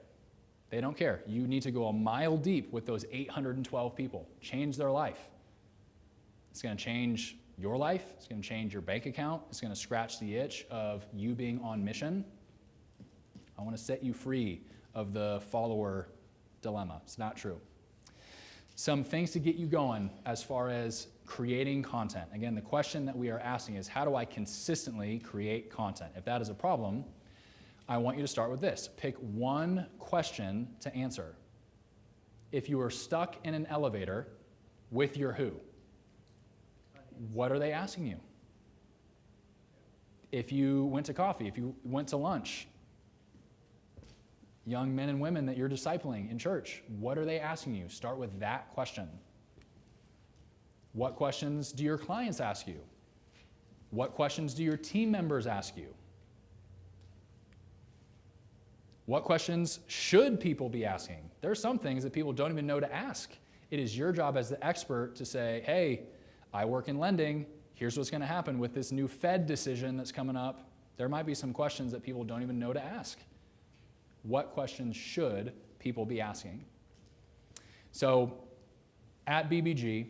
They don't care. You need to go a mile deep with those 812 people. Change their life. It's going to change your life. It's going to change your bank account. It's going to scratch the itch of you being on mission. I want to set you free of the follower dilemma. It's not true. Some things to get you going as far as creating content. Again, the question that we are asking is, how do I consistently create content? If that is a problem, I want you to start with this. Pick one question to answer. If you are stuck in an elevator with your who, what are they asking you? If you went to coffee, if you went to lunch, young men and women that you're discipling in church, what are they asking you? Start with that question. What questions do your clients ask you? What questions do your team members ask you? What questions should people be asking? There are some things that people don't even know to ask. It is your job as the expert to say, hey, I work in lending. Here's what's going to happen with this new Fed decision that's coming up. There might be some questions that people don't even know to ask. What questions should people be asking? So at BBG,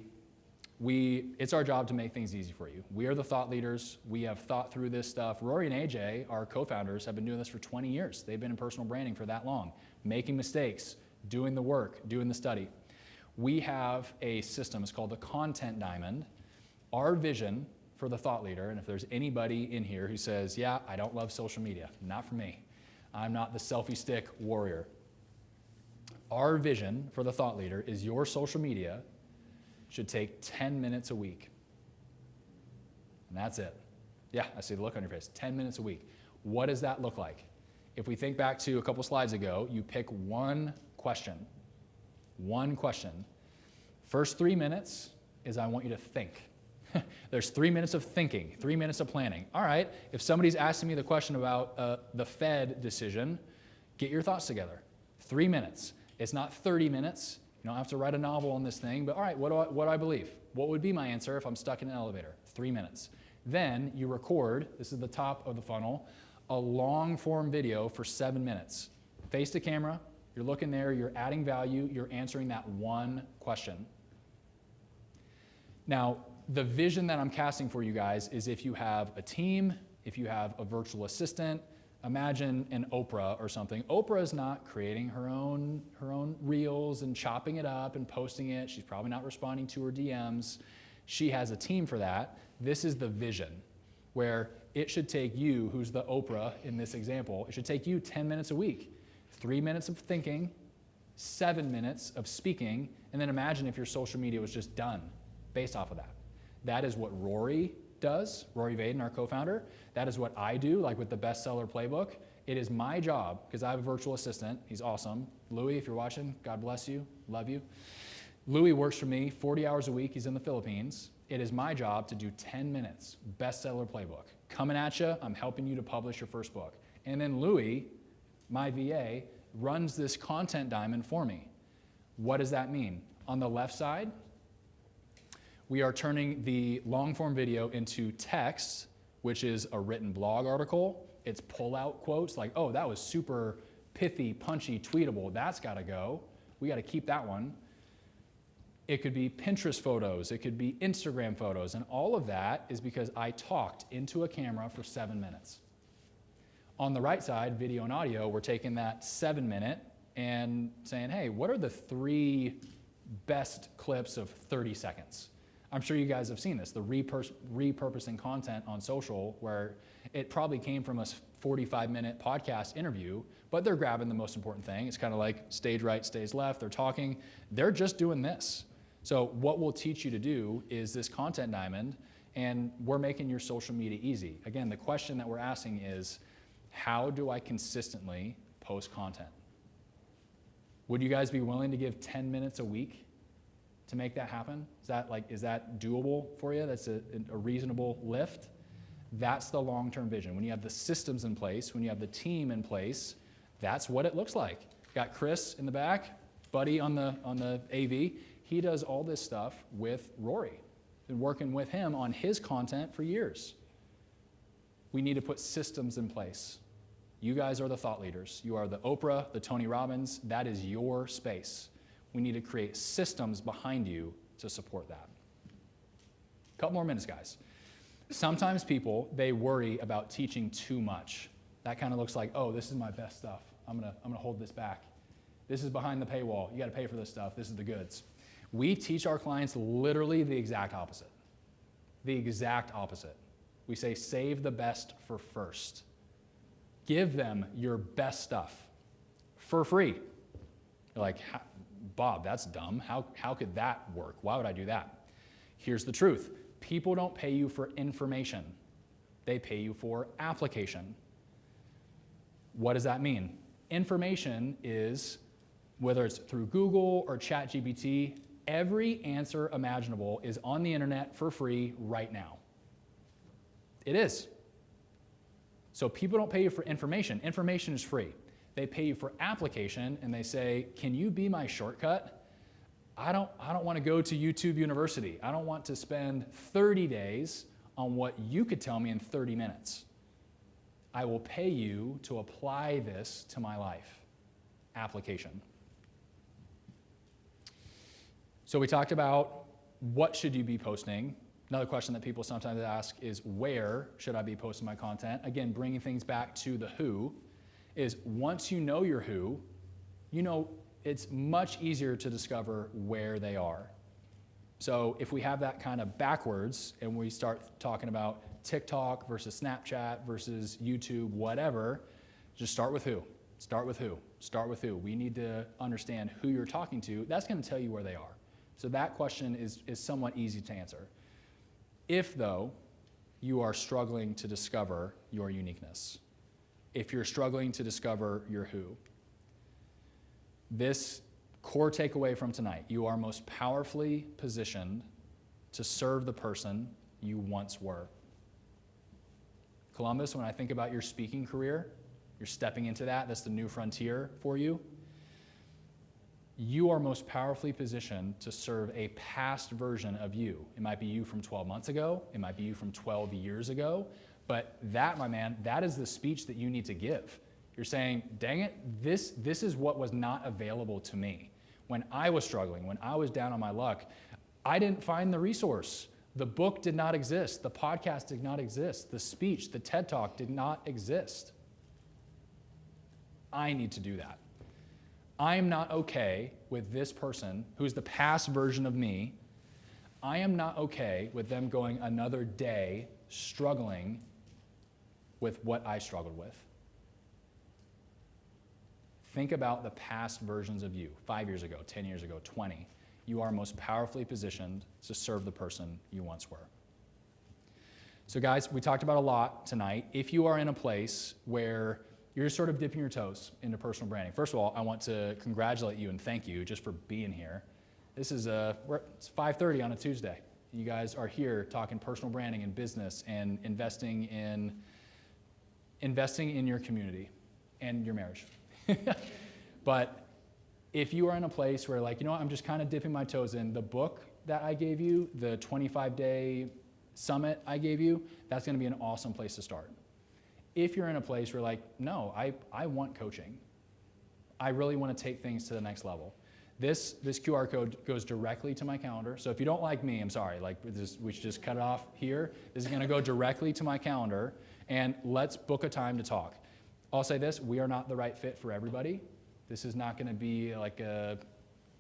It's our job to make things easy for you. We are the thought leaders. We have thought through this stuff. Rory and AJ, our co-founders, have been doing this for 20 years. They've been in personal branding for that long, making mistakes, doing the work, doing the study. We have a system, it's called the Content Diamond. Our vision for the thought leader, and if there's anybody in here who says, yeah, I don't love social media, not for me. I'm not the selfie stick warrior. Our vision for the thought leader is your social media should take 10 minutes a week. And that's it. Yeah, I see the look on your face. 10 minutes a week. What does that look like? If we think back to a couple slides ago, you pick one question. One question. First 3 minutes is I want you to think. There's 3 minutes of thinking, 3 minutes of planning. All right, if somebody's asking me the question about the Fed decision, get your thoughts together. 3 minutes. It's not 30 minutes. You don't have to write a novel on this thing, but all right, what do I believe? What would be my answer if I'm stuck in an elevator? 3 minutes. Then you record, this is the top of the funnel, a long form video for 7 minutes. Face to camera, you're looking there, you're adding value, you're answering that one question. Now, the vision that I'm casting for you guys is if you have a team, if you have a virtual assistant, imagine an Oprah or something. Oprah is not creating her own reels and chopping it up and posting it. She's probably not responding to her DMs. She has a team for that. This is the vision where it should take you, who's the Oprah in this example, it should take you 10 minutes a week. 3 minutes of thinking, 7 minutes of speaking, and then imagine if your social media was just done based off of that. That is what Rory does, Rory Vaden, our co-founder. That is what I do, like with the bestseller playbook. It is my job, because I have a virtual assistant. He's awesome. Louis, if you're watching, God bless you, love you. Louis works for me 40 hours a week. He's in the Philippines. It is my job to do 10 minutes, bestseller playbook. Coming at you, I'm helping you to publish your first book. And then Louis, my VA, runs this content diamond for me. What does that mean? On the left side, we are turning the long form video into text, which is a written blog article. It's pull-out quotes like, oh, that was super pithy, punchy, tweetable. That's got to go. We got to keep that one. It could be Pinterest photos. It could be Instagram photos. And all of that is because I talked into a camera for 7 minutes. On the right side, video and audio, we're taking that 7 minute and saying, hey, what are the 3 best clips of 30 seconds? I'm sure you guys have seen this, the repurposing content on social, where it probably came from a 45-minute podcast interview, but they're grabbing the most important thing. It's kind of like stage right, stage left. They're talking. They're just doing this. So what we'll teach you to do is this content diamond, and we're making your social media easy. Again, the question that we're asking is, how do I consistently post content? Would you guys be willing to give 10 minutes a week to make that happen? Is that doable for you? That's a reasonable lift? That's the long-term vision. When you have the systems in place, when you have the team in place, that's what it looks like. Got Chris in the back, Buddy on the AV. He does all this stuff with Rory. Been working with him on his content for years. We need to put systems in place. You guys are the thought leaders. You are the Oprah, the Tony Robbins. That is your space. We need to create systems behind you to support that. Couple more minutes, guys. Sometimes people, they worry about teaching too much. That kind of looks like, oh, this is my best stuff. I'm gonna hold this back. This is behind the paywall. You gotta pay for this stuff. This is the goods. We teach our clients literally the exact opposite. The exact opposite. We say, save the best for first. Give them your best stuff for free. You're like, Bob, that's dumb. How could that work? Why would I do that? Here's the truth. People don't pay you for information. They pay you for application. What does that mean? Information is, whether it's through Google or ChatGPT, every answer imaginable is on the internet for free right now. It is. So people don't pay you for information. Information is free. They pay you for application, and they say, can you be my shortcut? I don't want to go to YouTube University. I don't want to spend 30 days on what you could tell me in 30 minutes. I will pay you to apply this to my life. Application. So we talked about what should you be posting? Another question that people sometimes ask is, where should I be posting my content? Again, bringing things back to the who is, once you know your who, you know it's much easier to discover where they are. So if we have that kind of backwards and we start talking about TikTok versus Snapchat versus YouTube, whatever, just start with who. Start with who. Start with who. We need to understand who you're talking to. That's going to tell you where they are. So that question is somewhat easy to answer. If, though, you are struggling to discover your uniqueness, if you're struggling to discover your who, this core takeaway from tonight, you are most powerfully positioned to serve the person you once were. Columbus, when I think about your speaking career, you're stepping into that. That's the new frontier for you. You are most powerfully positioned to serve a past version of you. It might be you from 12 months ago. It might be you from 12 years ago. But that, my man, that is the speech that you need to give. You're saying, dang it, this is what was not available to me. When I was struggling, when I was down on my luck, I didn't find the resource. The book did not exist. The podcast did not exist. The speech, the TED Talk did not exist. I need to do that. I am not okay with this person who's the past version of me. I am not okay with them going another day struggling with what I struggled with. Think about the past versions of you, 5 years ago, 10 years ago, 20. You are most powerfully positioned to serve the person you once were. So guys, we talked about a lot tonight. If you are in a place where you're sort of dipping your toes into personal branding, first of all, I want to congratulate you and thank you just for being here. This is it's 5:30 on a Tuesday. You guys are here talking personal branding and business and investing in your community and your marriage. But if you are in a place where like, you know what, I'm just kind of dipping my toes in, the book that I gave you, the 25-day summit I gave you, that's going to be an awesome place to start. If you're in a place where like, no, I want coaching. I really want to take things to the next level. This QR code goes directly to my calendar. So if you don't like me, I'm sorry, like we should just cut it off here. This is going to go directly to my calendar, and let's book a time to talk. I'll say this, we are not the right fit for everybody. This is not going to be like a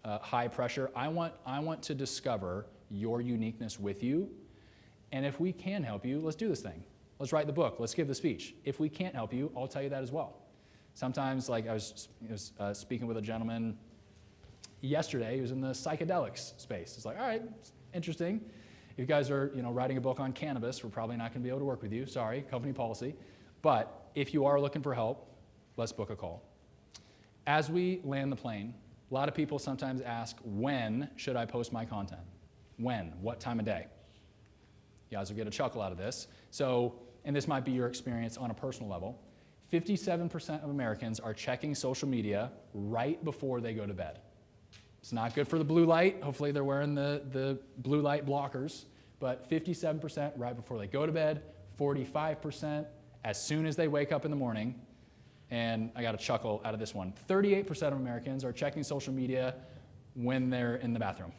high pressure. I want to discover your uniqueness with you. And if we can help you, let's do this thing. Let's write the book. Let's give the speech. If we can't help you, I'll tell you that as well. Sometimes, like I was speaking with a gentleman yesterday, he was in the psychedelics space. It's like, all right, it's interesting. If you guys are writing a book on cannabis, we're probably not going to be able to work with you. Sorry, company policy. But if you are looking for help, let's book a call. As we land the plane, a lot of people sometimes ask, when should I post my content? When? What time of day? You guys will get a chuckle out of this. So, and this might be your experience on a personal level, 57% of Americans are checking social media right before they go to bed. It's not good for the blue light. Hopefully they're wearing the blue light blockers. But 57% right before they go to bed, 45% as soon as they wake up in the morning. And I got a chuckle out of this one. 38% of Americans are checking social media when they're in the bathroom.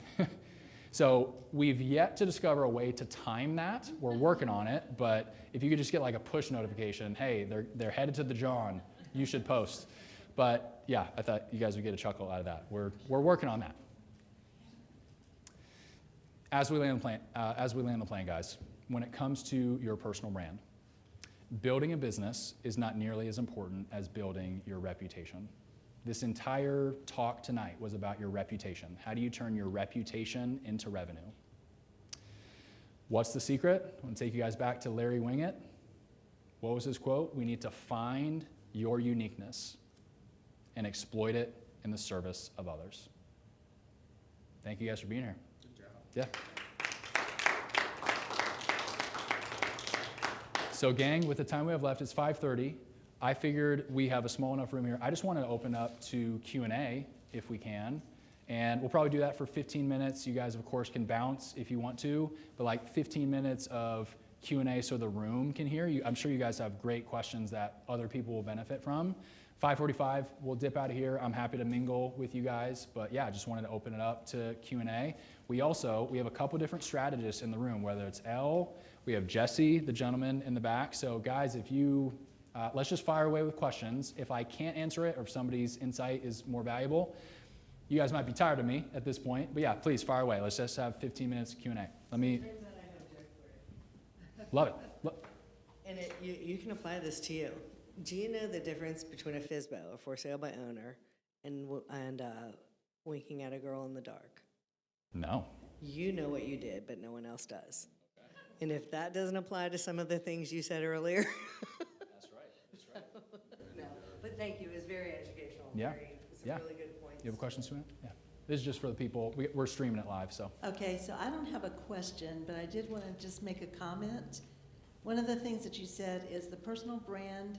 So we've yet to discover a way to time that. We're working on it, but if you could just get like a push notification, hey, they're headed to the John, you should post. But yeah, I thought you guys would get a chuckle out of that. We're working on that. As we land the plane, guys, when it comes to your personal brand, building a business is not nearly as important as building your reputation. This entire talk tonight was about your reputation. How do you turn your reputation into revenue? What's the secret? I'm going to take you guys back to Larry Wingett. What was his quote? We need to find your uniqueness and exploit it in the service of others. Thank you guys for being here. Good job. Yeah. So gang, with the time we have left, it's 5:30. I figured we have a small enough room here. I just want to open up to Q&A if we can. And we'll probably do that for 15 minutes. You guys, of course, can bounce if you want to, but like 15 minutes of Q&A so the room can hear you. I'm sure you guys have great questions that other people will benefit from. 5:45, we'll dip out of here. I'm happy to mingle with you guys, but yeah, I just wanted to open it up to Q&A. We have a couple different strategists in the room, whether it's Elle, we have Jesse, the gentleman in the back. So guys, if you, let's just fire away with questions. If I can't answer it or if somebody's insight is more valuable, you guys might be tired of me at this point, but yeah, please fire away. Let's just have 15 minutes of Q&A. Let me, love it. And you can apply this to you. Do you know the difference between a FSBO, a for sale by owner, and winking at a girl in the dark? No. You know what you did, but no one else does. And if that doesn't apply to some of the things you said earlier. That's right. No, but thank you. It was very educational. Yeah. Some Yeah. really good points. You have a question, Sue? Yeah. This is just for the people. We're streaming it live, so. Okay, so I don't have a question, but I did want to just make a comment. One of the things that you said is the personal brand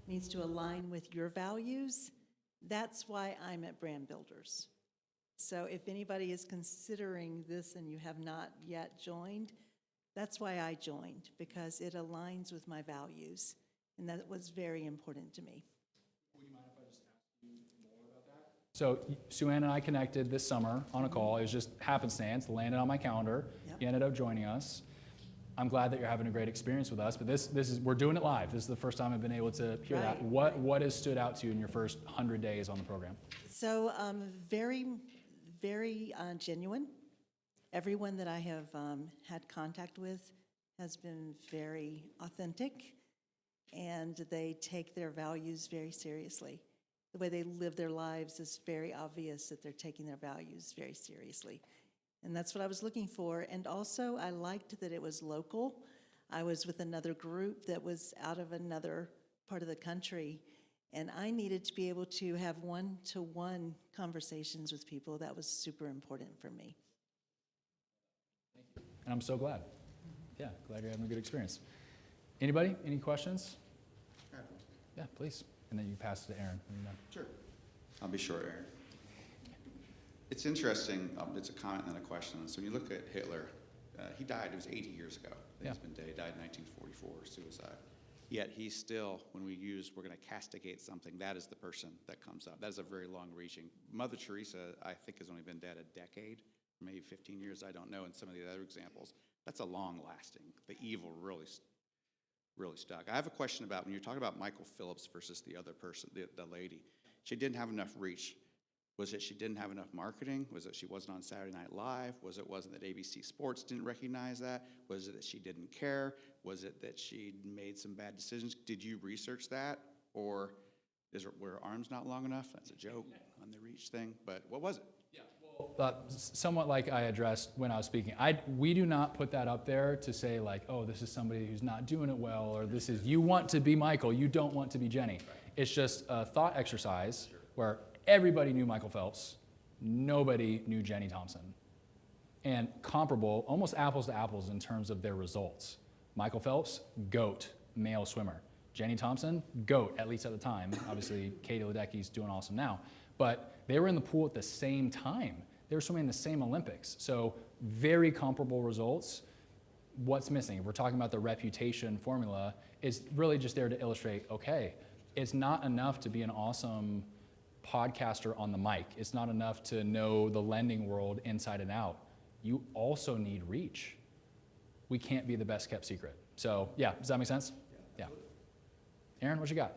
needs to align with your values. That's why I'm at Brand Builders. So if anybody is considering this and you have not yet joined, that's why I joined, because it aligns with my values. And that was very important to me. Would you mind if I just ask you more about that? So Sue Ann and I connected this summer on a call. It was just happenstance, landed on my calendar. Yep. You ended up joining us. I'm glad that you're having a great experience with us, but this is, we're doing it live. This is the first time I've been able to hear that. Right. What has stood out to you in your first 100 days on the program? So very, very genuine. Everyone that I have had contact with has been very authentic, and they take their values very seriously. The way they live their lives is very obvious that they're taking their values very seriously. And that's what I was looking for. And also, I liked that it was local. I was with another group that was out of another part of the country, and I needed to be able to have one-to-one conversations with people. That was super important for me. And I'm so glad. Yeah, glad you're having a good experience. Anybody? Any questions? Yeah, please. And then you pass it to Aaron when you're done. Sure. I'll be short, Aaron. It's interesting, it's a comment and then a question. So when you look at Hitler, he died, it was 80 years ago. Yeah. He's been dead. He died in 1944, suicide. Yet he's still, when we're going to castigate something, that is the person that comes up. That is a very long-reaching. Mother Teresa, I think, has only been dead a decade, maybe 15 years, I don't know, in some of the other examples. That's a long-lasting. The evil really stuck. I have a question about when you're talking about Michael Phillips versus the other person, the lady. She didn't have enough reach. Was it she didn't have enough marketing? Was it she wasn't on Saturday Night Live? Wasn't that ABC Sports didn't recognize that? Was it that she didn't care? Was it that she made some bad decisions? Did you research that? Or were her arms not long enough? That's a joke on the reach thing, but what was it? Yeah, well, somewhat like I addressed when I was speaking, we do not put that up there to say like, oh, this is somebody who's not doing it well, or this is, you want to be Michael, you don't want to be Jenny. Right. It's just a thought exercise where everybody knew Michael Phelps, nobody knew Jenny Thompson. And comparable, almost apples to apples in terms of their results. Michael Phelps, GOAT, male swimmer. Jenny Thompson, GOAT, at least at the time. Obviously, Katie Ledecky's doing awesome now. But they were in the pool at the same time. They were swimming in the same Olympics. So very comparable results. What's missing? If we're talking about the reputation formula, it's really just there to illustrate, okay, it's not enough to be an awesome podcaster on the mic. It's not enough to know the lending world inside and out. You also need reach. We can't be the best kept secret. So yeah, does that make sense? Yeah. Aaron, what you got?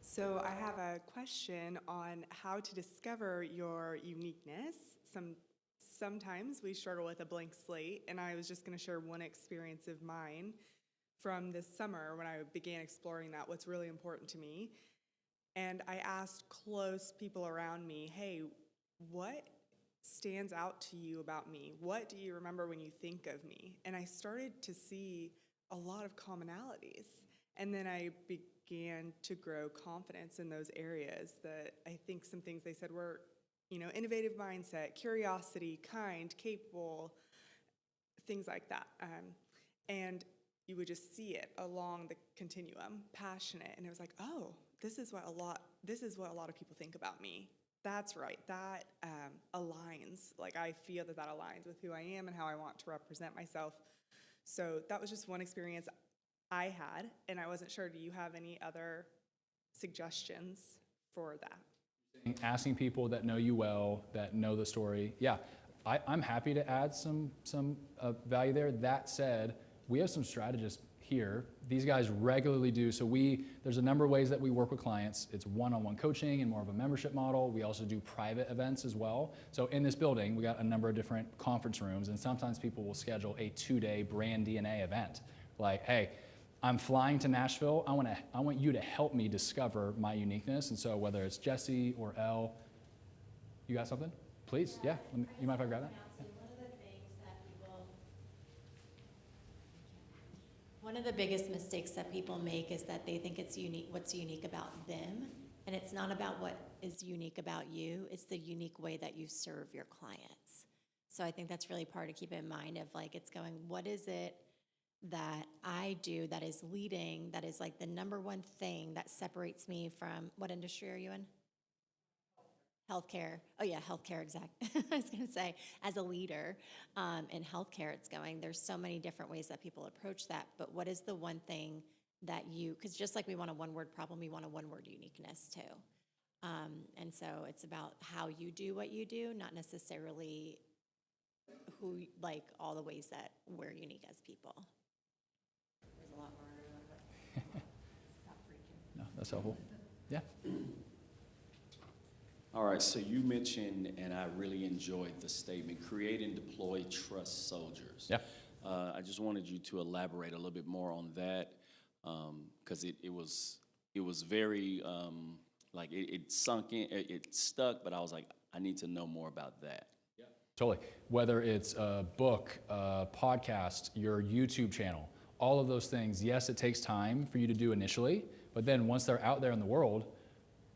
So I have a question on how to discover your uniqueness. Sometimes we struggle with a blank slate, and I was just going to share one experience of mine from this summer when I began exploring that, what's really important to me. And I asked close people around me, hey, what stands out to you about me? What do you remember when you think of me? And I started to see a lot of commonalities. And then I began to grow confidence in those areas that I think some things they said were, innovative mindset, curiosity, kind, capable, things like that. And you would just see it along the continuum, passionate. And it was like, oh, this is what a lot of people think about me. That's right, that aligns. Like I feel that aligns with who I am and how I want to represent myself. So that was just one experience I had, and I wasn't sure, do you have any other suggestions for that. Asking people that know you well, that know the story. Yeah, I'm happy to add some value there. That said, we have some strategists here. These guys regularly do. So there's a number of ways that we work with clients. It's one-on-one coaching and more of a membership model. We also do private events as well. So in this building, we got a number of different conference rooms, and sometimes people will schedule a 2-day brand DNA event. Like, hey, I'm flying to Nashville. I want you to help me discover my uniqueness. And so whether it's Jesse or Elle, you got something? Please, yeah. You mind if I grab that? One of the biggest mistakes that people make is that they think it's unique, what's unique about them, and it's not about what is unique about you, it's the unique way that you serve your clients. So I think that's really part to keep in mind of like, it's going, what is it that I do that is leading, that is like the number one thing that separates me from, what industry are you in? Healthcare. Oh yeah, healthcare, exact. I was gonna say, as a leader in healthcare, it's going, there's so many different ways that people approach that, but what is the one thing that you, because just like we want a one-word problem, we want a one-word uniqueness too. And so it's about how you do what you do, not necessarily who, like all the ways that we're unique as people. There's a lot more. Stop freaking. No, that's helpful. Yeah. All right, so you mentioned, and I really enjoyed the statement, create and deploy trust soldiers. Yeah. I just wanted you to elaborate a little bit more on that, because it was very, like it sunk in, it stuck, but I was like, I need to know more about that. Yeah. Totally. Whether it's a book, a podcast, your YouTube channel, all of those things, yes, it takes time for you to do initially, but then once they're out there in the world,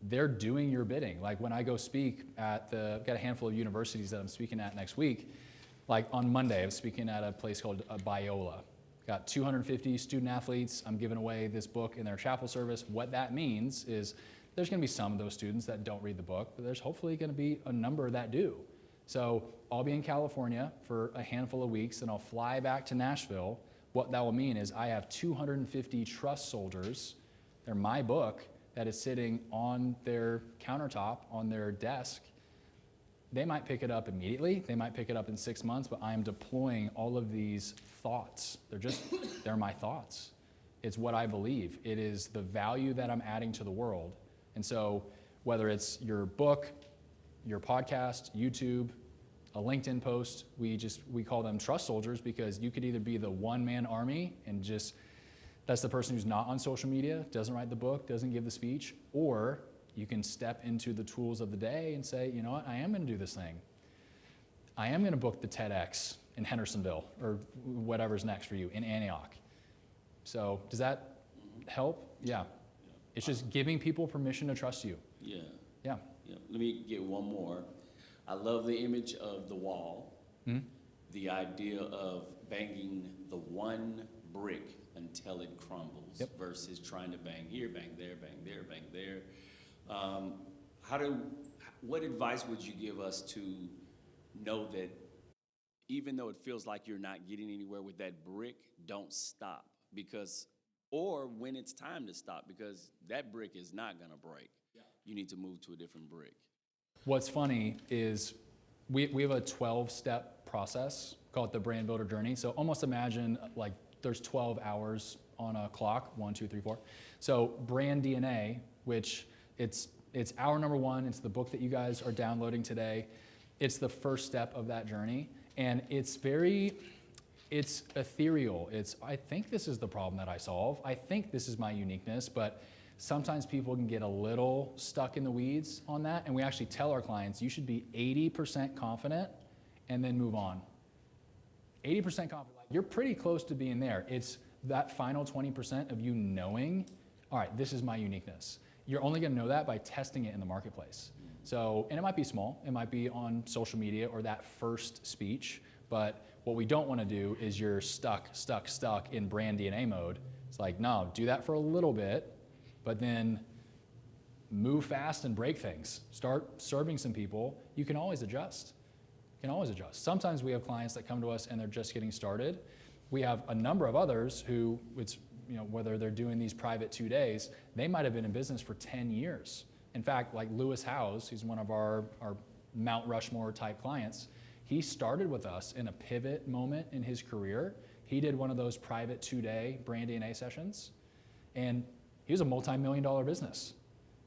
they're doing your bidding. Like when I go speak at I've got a handful of universities that I'm speaking at next week. Like on Monday, I'm speaking at a place called Biola. Got 250 student athletes. I'm giving away this book in their chapel service. What that means is there's gonna be some of those students that don't read the book, but there's hopefully gonna be a number that do. So I'll be in California for a handful of weeks and I'll fly back to Nashville. What that will mean is I have 250 trust soldiers. They're my book that is sitting on their countertop, on their desk. They might pick it up immediately, they might pick it up in 6 months, but I am deploying all of these thoughts. They're my thoughts. It's what I believe. It is the value that I'm adding to the world. And so whether it's your book, your podcast, YouTube, a LinkedIn post, we call them trust soldiers because you could either be the one-man army and just that's the person who's not on social media, doesn't write the book, doesn't give the speech, or you can step into the tools of the day and say, you know what, I am gonna do this thing. I am gonna book the TEDx in Hendersonville, or whatever's next for you, in Antioch. So does that help? Yeah. It's just giving people permission to trust you. Yeah. Yeah. Yeah. Let me get one more. I love the image of the wall, the idea of banging the one brick until it crumbles versus trying to bang here, bang there, bang there, bang there. What advice would you give us to know that even though it feels like you're not getting anywhere with that brick, don't stop or when it's time to stop because that brick is not gonna break. Yeah. You need to move to a different brick. What's funny is we have a 12-step process called the Brand Builder Journey. So almost imagine like there's 12 hours on a clock, 1, 2, 3, 4. So Brand DNA, which it's hour number 1, it's the book that you guys are downloading today. It's the first step of that journey. And it's ethereal. I think this is the problem that I solve. I think this is my uniqueness, but sometimes people can get a little stuck in the weeds on that. And we actually tell our clients, you should be 80% confident and then move on. 80% confident. You're pretty close to being there. It's that final 20% of you knowing, all right, this is my uniqueness. You're only gonna know that by testing it in the marketplace. So, and it might be small, it might be on social media or that first speech, but what we don't wanna do is you're stuck in brand DNA mode. It's like, no, do that for a little bit, but then move fast and break things. Start serving some people. You can always adjust. Sometimes we have clients that come to us and they're just getting started. We have a number of others who whether they're doing these private 2 days, they might have been in business for 10 years. In fact, like Lewis Howes, who's one of our Mount Rushmore type clients, he started with us in a pivot moment in his career. He did one of those private 2-day brand DNA sessions, and he was a multi-million-dollar business.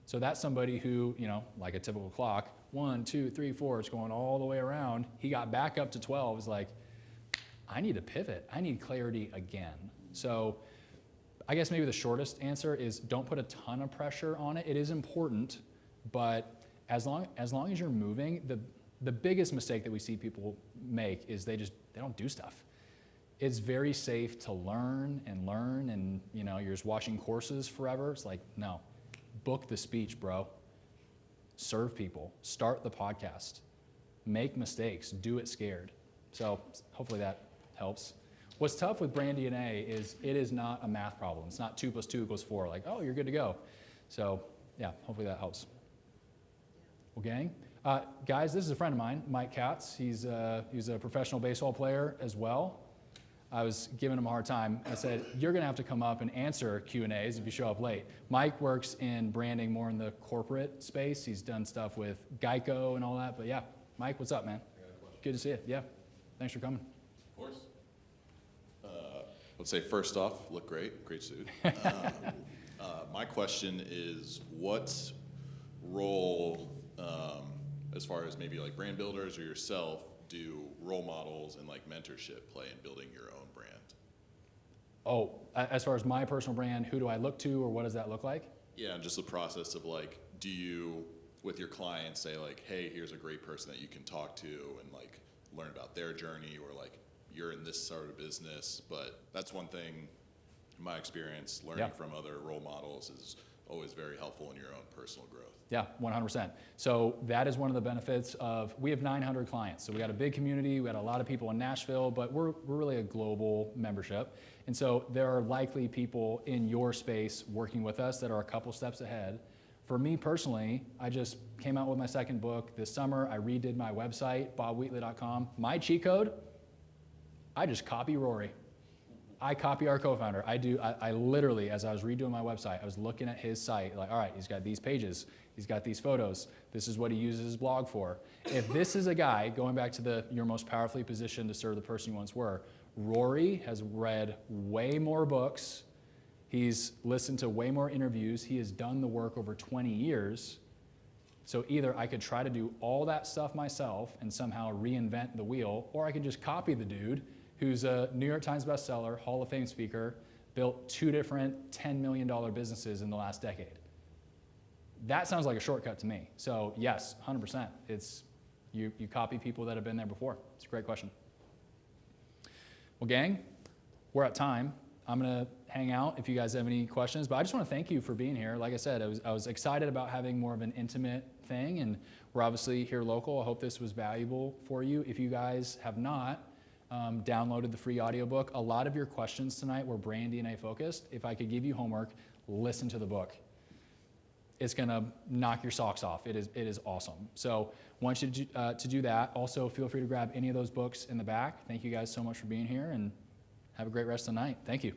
So that's somebody who, like a typical clock, 1, 2, 3, 4, it's going all the way around. He got back up to 12, is like, I need to pivot. I need clarity again. So I guess maybe the shortest answer is don't put a ton of pressure on it. It is important, but as long as you're moving, the biggest mistake that we see people make is they don't do stuff. It's very safe to learn, and you're just watching courses forever. It's like, no, book the speech, bro. Serve people, start the podcast, make mistakes, do it scared. So hopefully that helps. What's tough with brand DNA is it is not a math problem. It's not 2 + 2 = 4, like, oh, you're good to go. So yeah, hopefully that helps. Well, gang, guys, this is a friend of mine, Mike Katz. He's a professional baseball player as well. I was giving him a hard time. I said, you're gonna have to come up and answer Q&As if you show up late. Mike works in branding more in the corporate space. He's done stuff with Geico and all that, but yeah. Mike, what's up, man? Good to see you, yeah. Thanks for coming. Of course. Let's say first off, look great, great suit. My question is, what role, as far as maybe like brand builders or yourself, do role models and like mentorship play in building your own brand? Oh, as far as my personal brand, who do I look to, or what does that look like? Yeah, and just the process of like, do you, with your clients, say like, hey, here's a great person that you can talk to and like learn about their journey, or like you're in this sort of business, but that's one thing, in my experience, learning from other role models is always very helpful in your own personal growth. Yeah, 100%. So that is one of the benefits of, we have 900 clients. So we got a big community, we got a lot of people in Nashville, but we're really a global membership. And so there are likely people in your space working with us that are a couple steps ahead. For me personally, I just came out with my second book this summer. I redid my website, bobwheatley.com. My cheat code, I just copy Rory. I copy our co-founder. I literally, as I was redoing my website, I was looking at his site, like, all right, he's got these pages, he's got these photos, this is what he uses his blog for. If this is a guy, going back to you're most powerfully positioned to serve the person you once were, Rory has read way more books, he's listened to way more interviews, he has done the work over 20 years. So either I could try to do all that stuff myself and somehow reinvent the wheel, or I could just copy the dude who's a New York Times bestseller, Hall of Fame speaker, built 2 different $10 million businesses in the last decade. That sounds like a shortcut to me. So yes, 100%. It's you copy people that have been there before. It's a great question. Well, gang, we're at time. I'm gonna hang out if you guys have any questions, but I just wanna thank you for being here. Like I said, I was excited about having more of an intimate thing, and we're obviously here local. I hope this was valuable for you. If you guys have not, downloaded the free audiobook. A lot of your questions tonight were brand DNA focused. If I could give you homework, listen to the book. It's gonna knock your socks off. It is awesome. So I want you to do that. Also, feel free to grab any of those books in the back. Thank you guys so much for being here, and have a great rest of the night. Thank you.